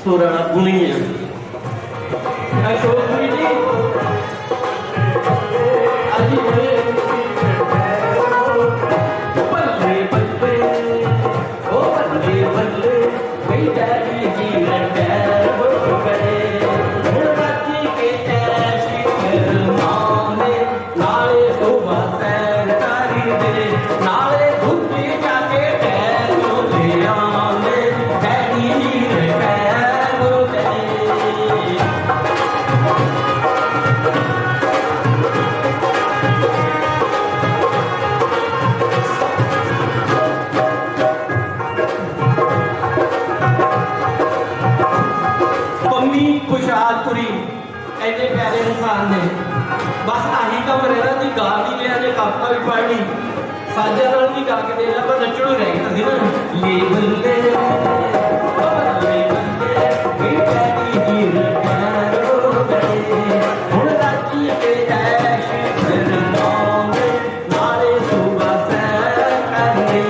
सुरा गुणी है। अशोक जी आज बल्ले बल्ले ओ बल्ले बल्ले कई डैडी जी रटैर हो गए। राजी के ऐसी माने नाले सुबह सैर करी दे नाले धुपी जाके टैर ले आने डैडी जी रटैर हो गए। पंमी खुशहालपुरी ऐसे प्यारे इंसान ने बस आही काम रहना जी गा भी लिया जे काका भी पढ़ ली साजा नाल भी गा के दे ला पर नचणों रह गया सी ना ले बल्ले बेटी जी रटैर हो गए। हुण राजी के ऐश फरमावे नाले सुबह सैर करने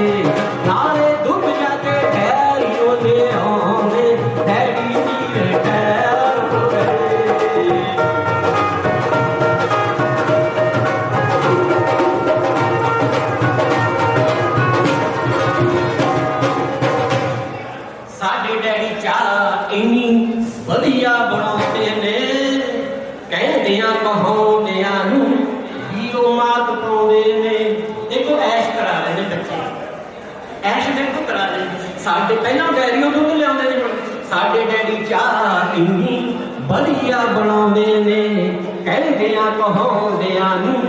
नाले धुप जाके ठहरियो दे आने डैडी जी रटैर हो गए। साडे डैडी चाह इन्नी वधिया बनाते ने कहंदियां कहाउंदियां नूं हीरो मात पाउंदे ने। देखो ऐश करा रहे ने बच्चे ऐश देखो करा रहे साडे पहला डैडी उदों तो लियाउंदे ने साडे डैडी चाह इन्नी वधिया बनाउंदे ने कहंदियां कहाउंदियां नूं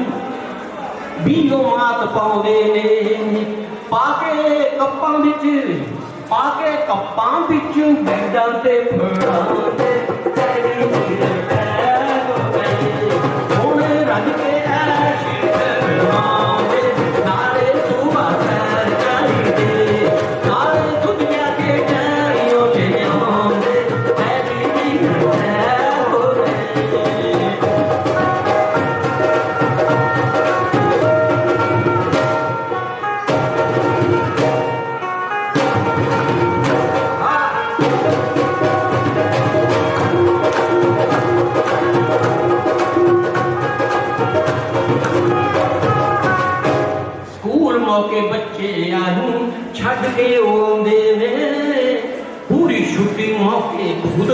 हीरो मात पाउंदे ने। पाके कप्पां विच पाके कप्पां विच बैडां ते फड़ांदे डैडी जी रटैर हो गए। हुण रज के ऐश करवांदे नाले सुबह सैर करीदे नाले दुनिया के डैडियों ते आंदे डैडी जी रटैर हो गए। स्कूल मौके बच्चे आनू छड़ के आउंदे ने पूरी छुट्टी मौके खुद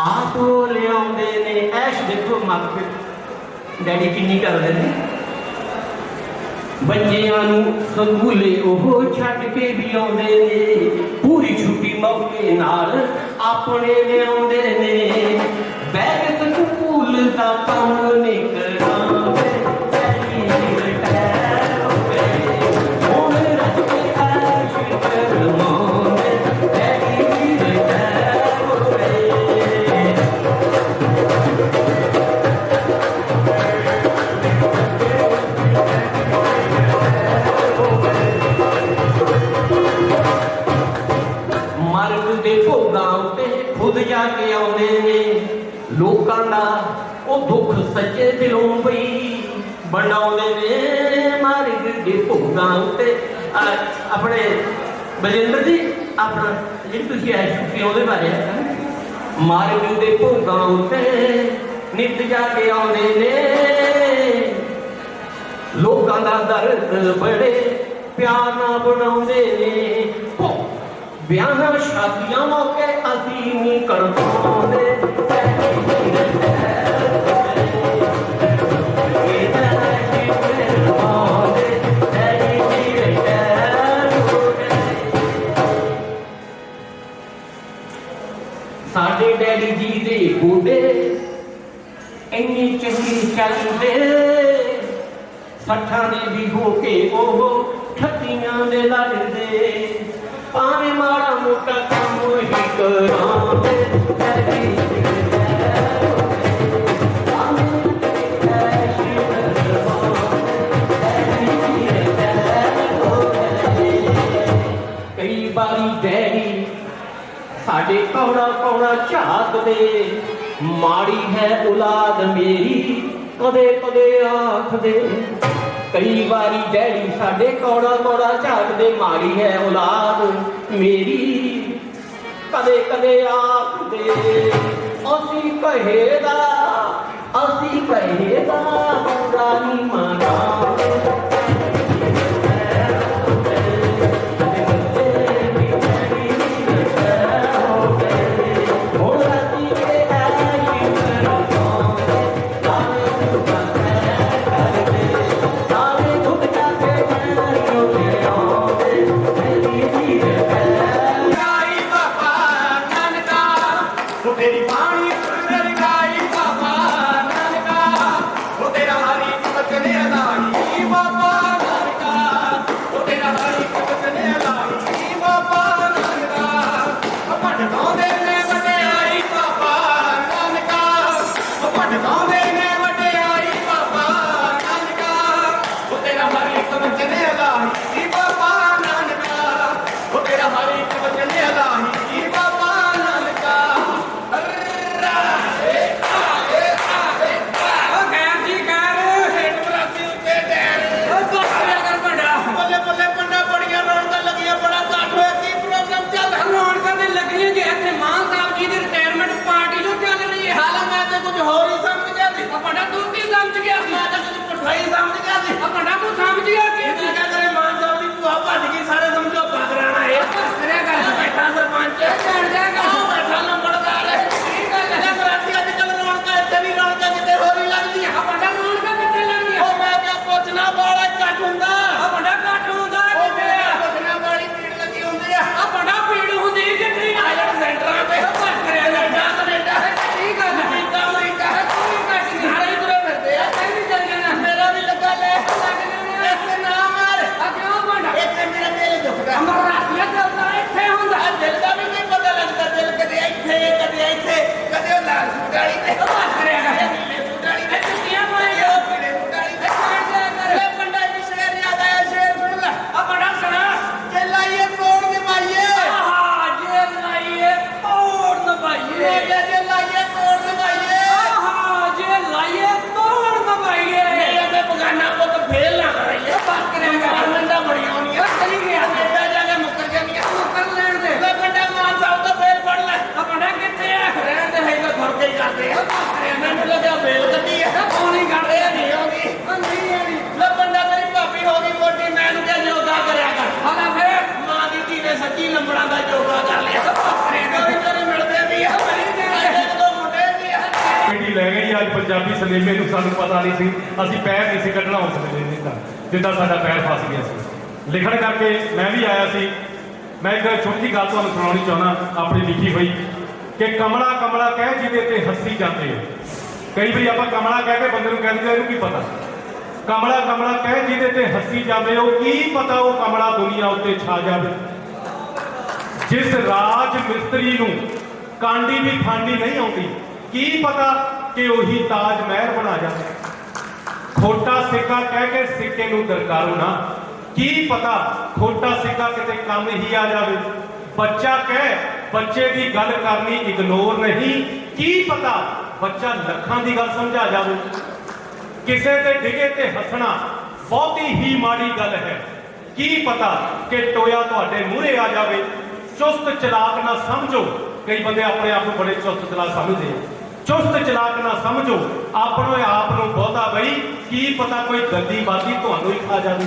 आप लियाउंदे ने। ऐश देखो मापे डैडी किन्नी करदे ने बच्चियां नू स्कूले ओह छड़ के भी आउंदे ने पूरी छुट्टी मौके नाल अपने लियाउंदे ने। बैग स्कूल दा काम नहीं करांदे डैडी जी रटैर हो गए। हुण रज के ऐश करवांदे डैडी जी रटैर हो गए। मर्ग दे भोगां उत्ते खुद जाके आउंदे ने लोकां दा ओ दुख सच्चे दिलों पई बनाउंदे ने। मर्ग दे भोगां उत्ते अपने बजेंद्र जी अपना जी तुसीं ऐश कीती ਉਹਦੇ बारे मर्ग दे भोगां उत्ते नित जाके आउंदे ने लोकां दा दर्द बड़े प्यार नाल बनाउंदे ने। ब्याहां शादियां मौके असीं नहीं कर पाउंदे डैडी जी रटैर हो गए। डैडी जी रटैर हो गए। साडे डैडी जी दे गोडे ਇੰਨੀ ਚੰਗੀ ਚੱਲਦੇ 60 ਦੇ ਵੀ ਹੋ ਕੇ ਉਹ 38 ਦੇ ਲੜਦੇ ਭਾਵੇਂ ਮਾੜਾ ਮੋਟਾ ਕੰਮ ਹੀ ਕਰਾਂਦੇ ਡੈਡੀ ਜੀ ਕਈ ਵਾਰੀ ਡੈਡੀ ਸਾਡੇ ਕੌੜਾ ਕੌੜਾ ਝਾਕਦੇ माड़ी है औलाद मेरी कदे कदे आखदे कई बारी डैडी साडे कौड़ा कौड़ा झाकदे माड़ी है औलाद मेरी कदे कदे आखदे असी कहेदा बुरा नहीं माना ਲੈ ਗਈ ਅੱਜ ਪੰਜਾਬੀ ਸਿਨੇਮੇ ਨੂੰ ਸਾਨੂੰ ਪਤਾ ਨਹੀਂ ਸੀ ਅਸੀਂ ਪੈਰ ਨਹੀਂ ਸੀ ਕੱਢਣਾ ਉਸ ਵੇਲੇ ਜਿੱਦਾਂ ਸਾਡਾ ਪੈਰ ਫਸ ਗਿਆ ਸੀ ਲਿਖਣ ਕਰਕੇ ਮੈਂ ਵੀ ਆਇਆ ਸੀ ਮੈਂ ਇੱਕ ਛੋਟੀ ਜਿਹੀ ਗੱਲ ਤੁਹਾਨੂੰ ਸੁਣਾਉਣੀ ਚਾਹੁੰਦਾ ਆਪਣੀ ਲਿਖੀ ਹੋਈ ਕਿ ਕਮਲਾ ਕਮਲਾ ਕਹਿ ਜਿਹਦੇ ਤੇ ਹੱਸੀ ਜਾਂਦੇ ਹੋ ਕਈ ਵਾਰੀ ਆਪਾਂ ਕਮਲਾ ਕਹਿ ਕੇ ਬੰਦੇ ਨੂੰ ਕਹਿੰਦੇ ਇਹਨੂੰ ਕੀ ਪਤਾ ਕਮਲਾ ਕਮਲਾ ਕਹਿ ਜਿਹਦੇ ਤੇ ਹੱਸੀ ਜਾਂਦੇ ਹੋ ਕੀ ਪਤਾ ਉਹ ਕਮਲਾ ਦੁਨੀਆ ਉੱਤੇ ਛਾ ਜਾਵੇ ਜਿਸ ਰਾਜ ਮਿਸਤਰੀ ਨੂੰ ਕਾਂਡੀ ਵੀ ਫਾਂਡੀ ਨਹੀਂ ਆਉਂਦੀ ਕੀ ਪਤਾ ਕਿ ਉਹੀ ਤਾਜ ਮਹਿਲ ਬਣਾ ਜਾਵੇ ਖੋਟਾ ਸਿੱਕਾ ਕਹਿ ਕੇ ਸਿੱਕੇ ਨੂੰ ਦਰਕਾਰੋ ਨਾ ਕੀ ਪਤਾ ਖੋਟਾ ਸਿੱਕਾ ਕਿਤੇ ਕੰਮ ਹੀ ਆ ਜਾਵੇ ਬੱਚਾ ਕਹਿ ਬੱਚੇ ਦੀ ਗੱਲ ਕਰਨੀ ਇਗਨੋਰ ਨਹੀਂ ਕੀ ਪਤਾ ਬੱਚਾ ਲੱਖਾਂ ਦੀ ਗੱਲ ਸਮਝਾ ਜਾਵੇ ਕਿਸੇ ਤੇ ਡਿਗੇ ਤੇ ਹੱਸਣਾ ਬਹੁਤੀ ਹੀ ਮਾੜੀ ਗੱਲ ਹੈ ਕੀ ਪਤਾ ਕਿ ਟੋਇਆ ਤੁਹਾਡੇ ਮੂਹਰੇ ਆ ਜਾਵੇ ਚੁਸਤ ਚਲਾਕ ਨਾ ਸਮਝੋ ਕਈ ਬੰਦੇ ਆਪਣੇ ਆਪ ਨੂੰ ਬੜੇ ਚੁਸਤ ਚਲਾਕ ਸਮਝਦੇ ਆ ਚੁਸਤ ਚਲਾਕ ਨਾ ਸਮਝੋ ਆਪਣੇ ਆਪ ਨੂੰ ਬਹੁਤਾ ਬਈ ਕੀ ਪਤਾ ਕੋਈ ਗੱਡੀ ਬਾਦੀ ਤੁਹਾਨੂੰ ਹੀ ਖਾ ਜਾਵੇ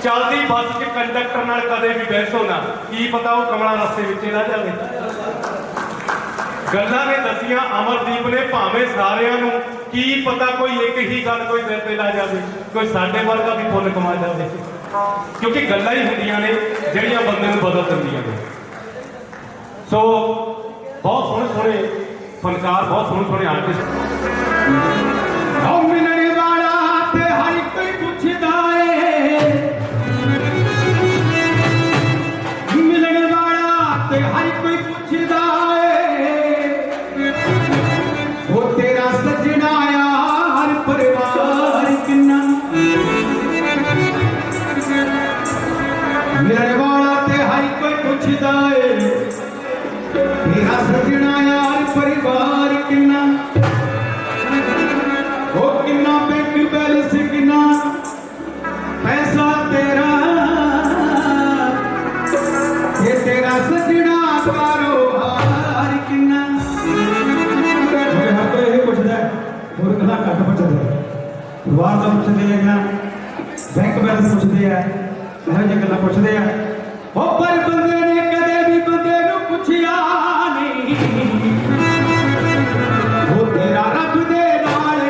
ਚੱਲਦੀ ਬੱਸ 'ਚ ਕੰਡਕਟਰ ਨਾਲ ਕਦੇ ਵੀ ਬਹਿਸੋ ਨਾ ਕੀ ਪਤਾ ਉਹ ਕਮਲਾ ਰਸਤੇ ਵਿੱਚ ਨਾ ਜਾਵੇ ਗੱਲਾਂ ਨੇ ਦੱਸੀਆਂ ਅਮਰਦੀਪ ਨੇ ਭਾਵੇਂ ਸਾਰਿਆਂ ਨੂੰ ਕੀ ਪਤਾ ਕੋਈ ਇੱਕ ਹੀ ਗੱਲ ਕੋਈ ਦਿਲ ਤੇ ਲਾ ਜਾਵੇ ਕੋਈ ਸਾਡੇ ਵਰਗਾ ਵੀ ਪੁੰਨ ਕਮਾ ਜਾਵੇ ਕਿਉਂਕਿ ਗੱਲਾਂ ਹੀ ਹੁੰਦੀਆਂ ਨੇ ਜਿਹੜੀਆਂ ਬੰਦੇ ਨੂੰ ਬਦਲ ਦਿੰਦੀਆਂ ਨੇ ਸੋ ਬਹੁਤ ਸੋਹਣੇ ਸੋਹਣੇ ਫਨਕਾਰ ਬਹੁਤ ਸੋਹਣੇ ਸੋਹਣੇ ਆਰਟਿਸਟ ਮਿਲਣ ਵਾਲਾ ਤੇ ਹਰ ਕੋਈ ਪੁੱਛਦਾ ਏ ਮਿਲਣ ਵਾਲਾ ਤੇ ਹਰ ਕੋਈ ਪੁੱਛਦਾ ਏ ਉਹ ਤੇਰਾ ਸੱਜਣਾ ਯਾਰ ਪਰਿਵਾਰ ਕਿੰਨਾ ਮਿਲਣ ਵਾਲਾ ਤੇ ਹਰ ਕੋਈ ਪੁੱਛਦਾ ਏ तेरा सजना यार परिवार किन्ना वो किन्ना बैंक बैलेंस घट पुछते परिवार का पुछते हैं या बैंक बैलेंस पुछते हैं ਇਹੋ ਜਿਹੀ ਗੱਲਾਂ ਪੁੱਛਦੇ ਆ ਉਹ ਪਰ ਬੰਦੇ ਨੇ ਕਦੇ ਵੀ ਬੰਦੇ ਨੂੰ ਪੁੱਛਿਆ ਨਹੀਂ ਉਹ ਤੇਰਾ ਰੱਬ ਦੇ ਨਾਲ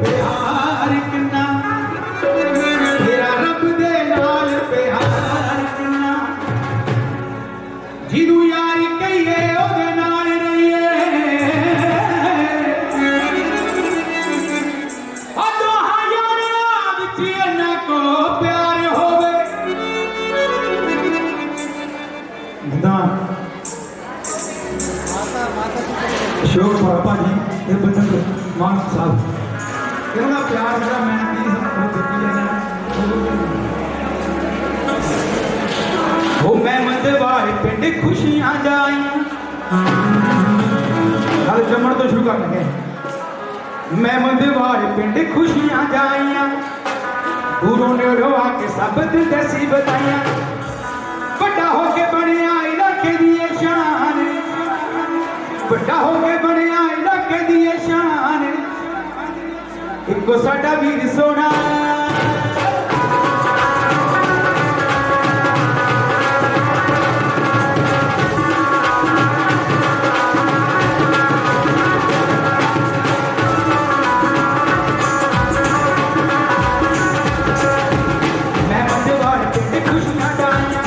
ਪਿਆਰ ਕਿੰਨਾ ਤੇਰਾ ਰੱਬ ਦੇ ਨਾਲ ਪਿਆਰ ਕਿੰਨਾ ਜਿਹਨੂੰ ਯਾਰੀ ਕਹੀਏ ਉਹਦੇ ਨਾਲ ਰਹੀਏ ਆ ਦੋਹਾਂ ਯਾਰਾਂ ਵਿੱਚ ਇਹਨਾਂ ਕੋ ਪਿਆਰ ਹੋਵੇ अशोक बाबा जी ये बंदे मान साहब इन्होंने प्यार जरा मैं की वो मैं मंदवार पिंड खुशियां जाइयां गल जमण तो शुरू कर लगे मैं मंदवार पिंड खुशियां जाइयां दूरों नेड़ों आके सब दिल दसी बताइयां बड़ा होके बनया इलाके दी शान बड़ा होके बनया इलाके दी शान इको साडा वीर सोना मैं मंदवार पिंड खुशियां जाइयां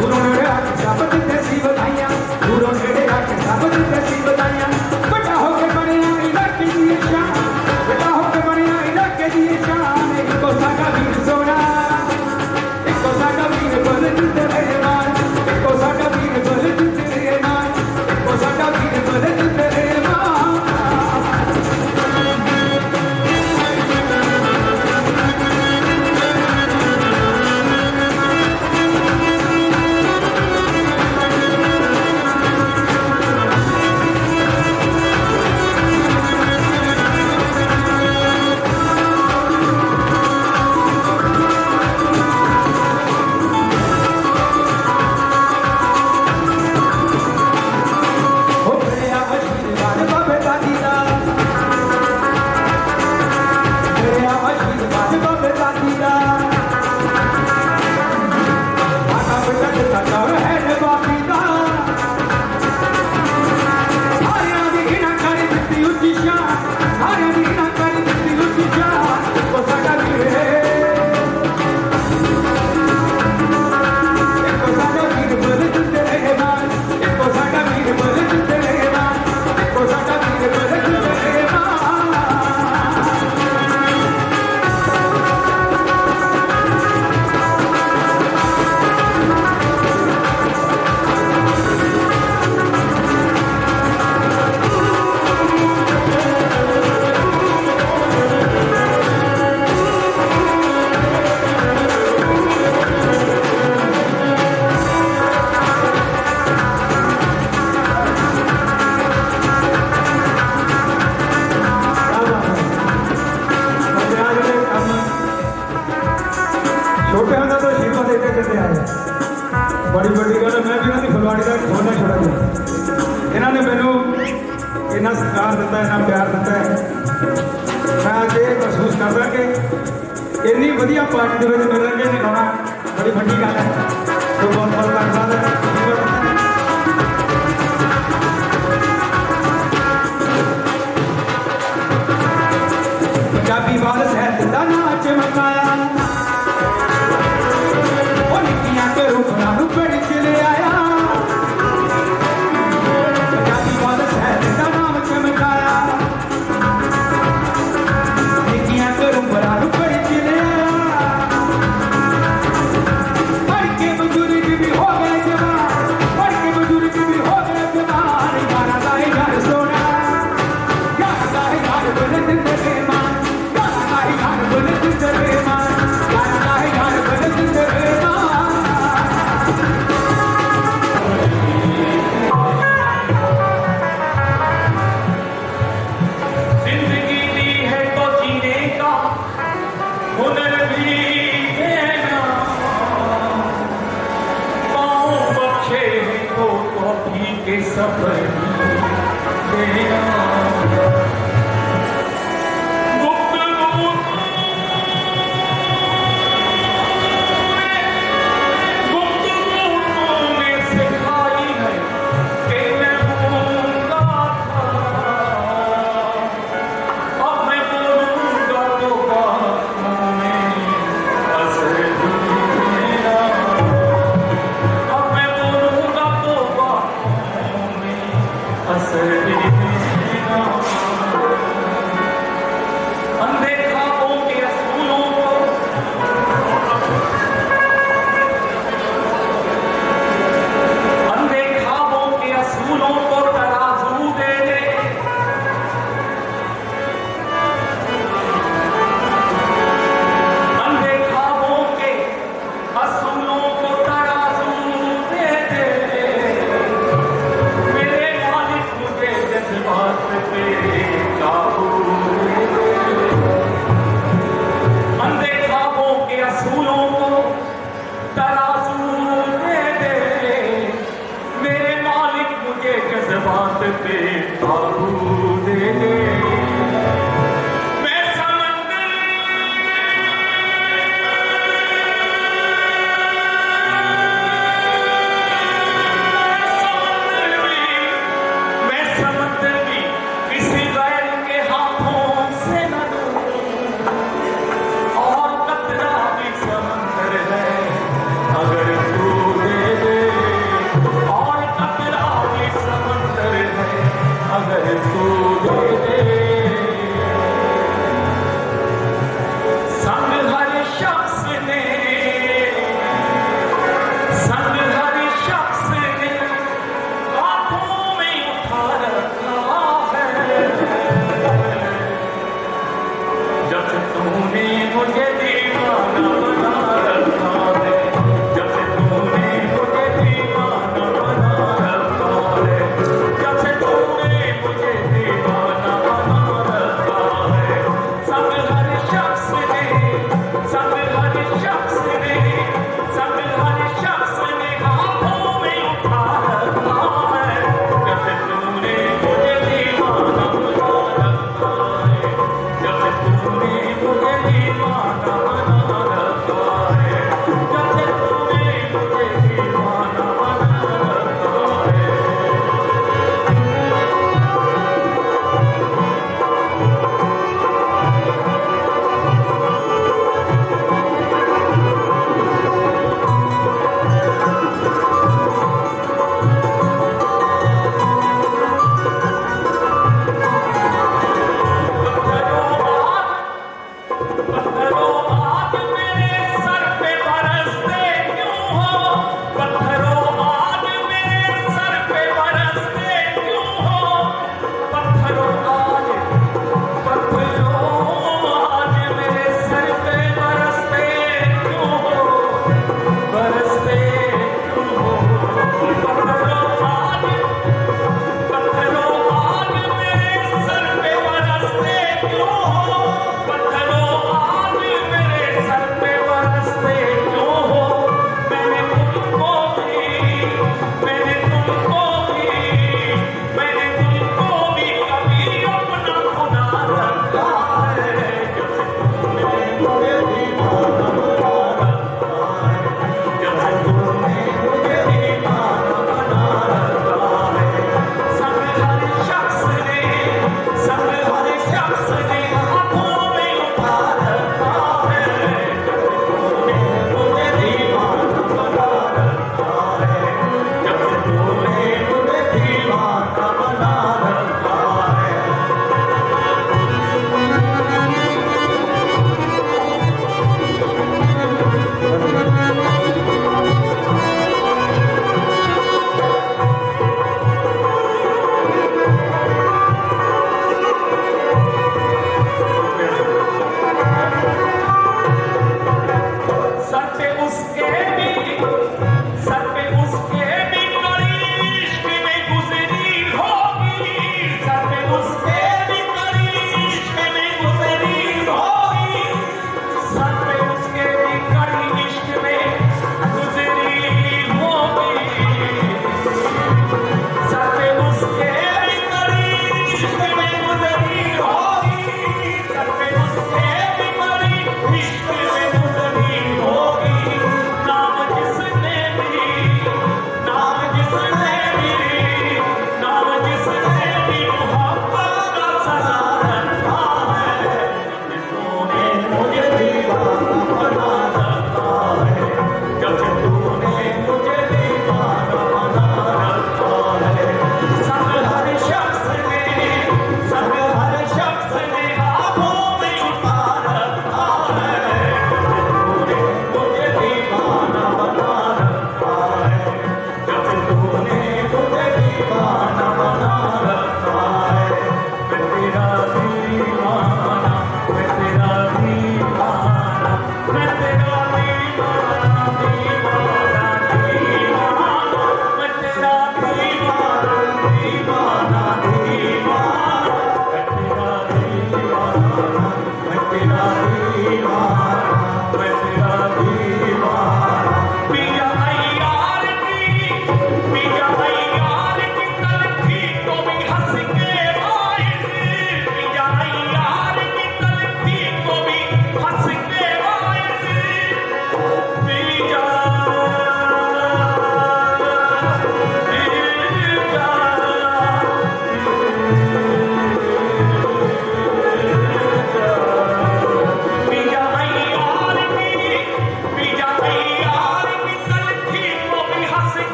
दूरों नेड़े आके सब दिल दसी बताइयां दूरों नेड़े आके सब दिल दसी बताइयां बड़ा होके बनया इलाके दी शान बड़ा होके बनया इलाके दी शान इको साडा वीर सोना इको साडा वीर बोल जिंदे रहे मान इको साडा वीर बोल जिंदे रहे मान इको साडा वीर बोल जिंदे रहे मान छोटे होंगे तो शीमा देते चलते आए बड़ी बड़ी गल मैं भी इन्होंने फुलवाड़ी का छोड़ना छोड़ा दिया इन्होंने मैनू इन्ना सत्कार दिता इन्ना प्यार दिता है मैं अज ये महसूस करदा कि इन्नी वधिया पार्टी के मिल के निभाना बड़ी वड्डी गल है तो बहुत बहुत धन्यवाद है पंजाबी बाल साहित्य का नाच मकाया के रूप नानू पेड़ चले आया पंजाबी बाल साहित्य का नाम चमकाया निकियां के रूप नानू पेड़ चले आया पढ़ के बुजुर्ग भी हो गए जवान पढ़ के बुजुर्ग भी हो गए जवान गाना गाए यार सोना गाना गाए यार बोले जिंदे बेमान गाना गाए यार बोले जिंदे बेमान गाना गाए यार बोले जिंदे बेमान के सफर गुप्त तसल्ली देना। अंधे ख्वाबों के असूलों को तराजू दे दे। अंधे ख्वाबों के असूलों को तराजू दे दे। मेरे मालिक मुझे जज्बात पे काबू दे दे। अंधे ख्वाबों के असूलों को तराजू दे दे। मेरे मालिक मुझे जज्बात पे काबू दे दे। मैं समंदर भी किसी गैर के हाथों से न लूं। और कतरा भी समंदर है अगर तू दे दे। और कतरा भी समंदर है अगर तू दे दे। संग हर शख्स ने हाथों में उठा रखा है। जब से तूने मुझे दीवाना बना रखा है। जब से तूने मुझे दीवाना बना रखा है। जब से तूने मुझे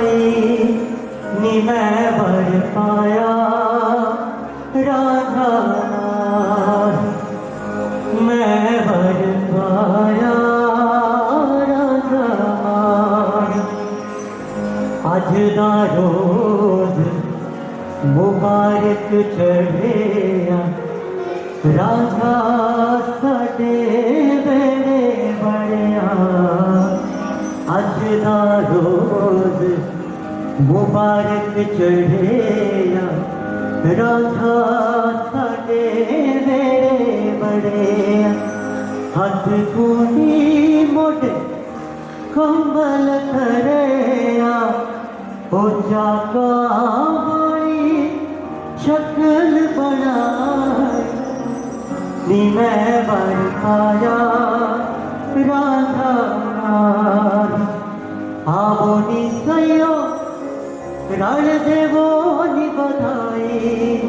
बधाई नी मैं वर पाया राधा नाल, मैं वर पाया राधा नाल। अज दा रोज मुबारक चढ़िया राजा साडे वेले बड़िया। अज दा रोज मुबारक चढ़िया राजा साडे वेले बड़िया। हथ कूनी मोड़ कंबल करेया ओ जाका बड़ी शक्ल बनाई नी मैं वर पाया राधा नाल। आवो नी सयो रण देवो नी बधाई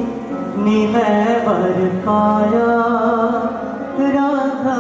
नी मैं वर पाया राधा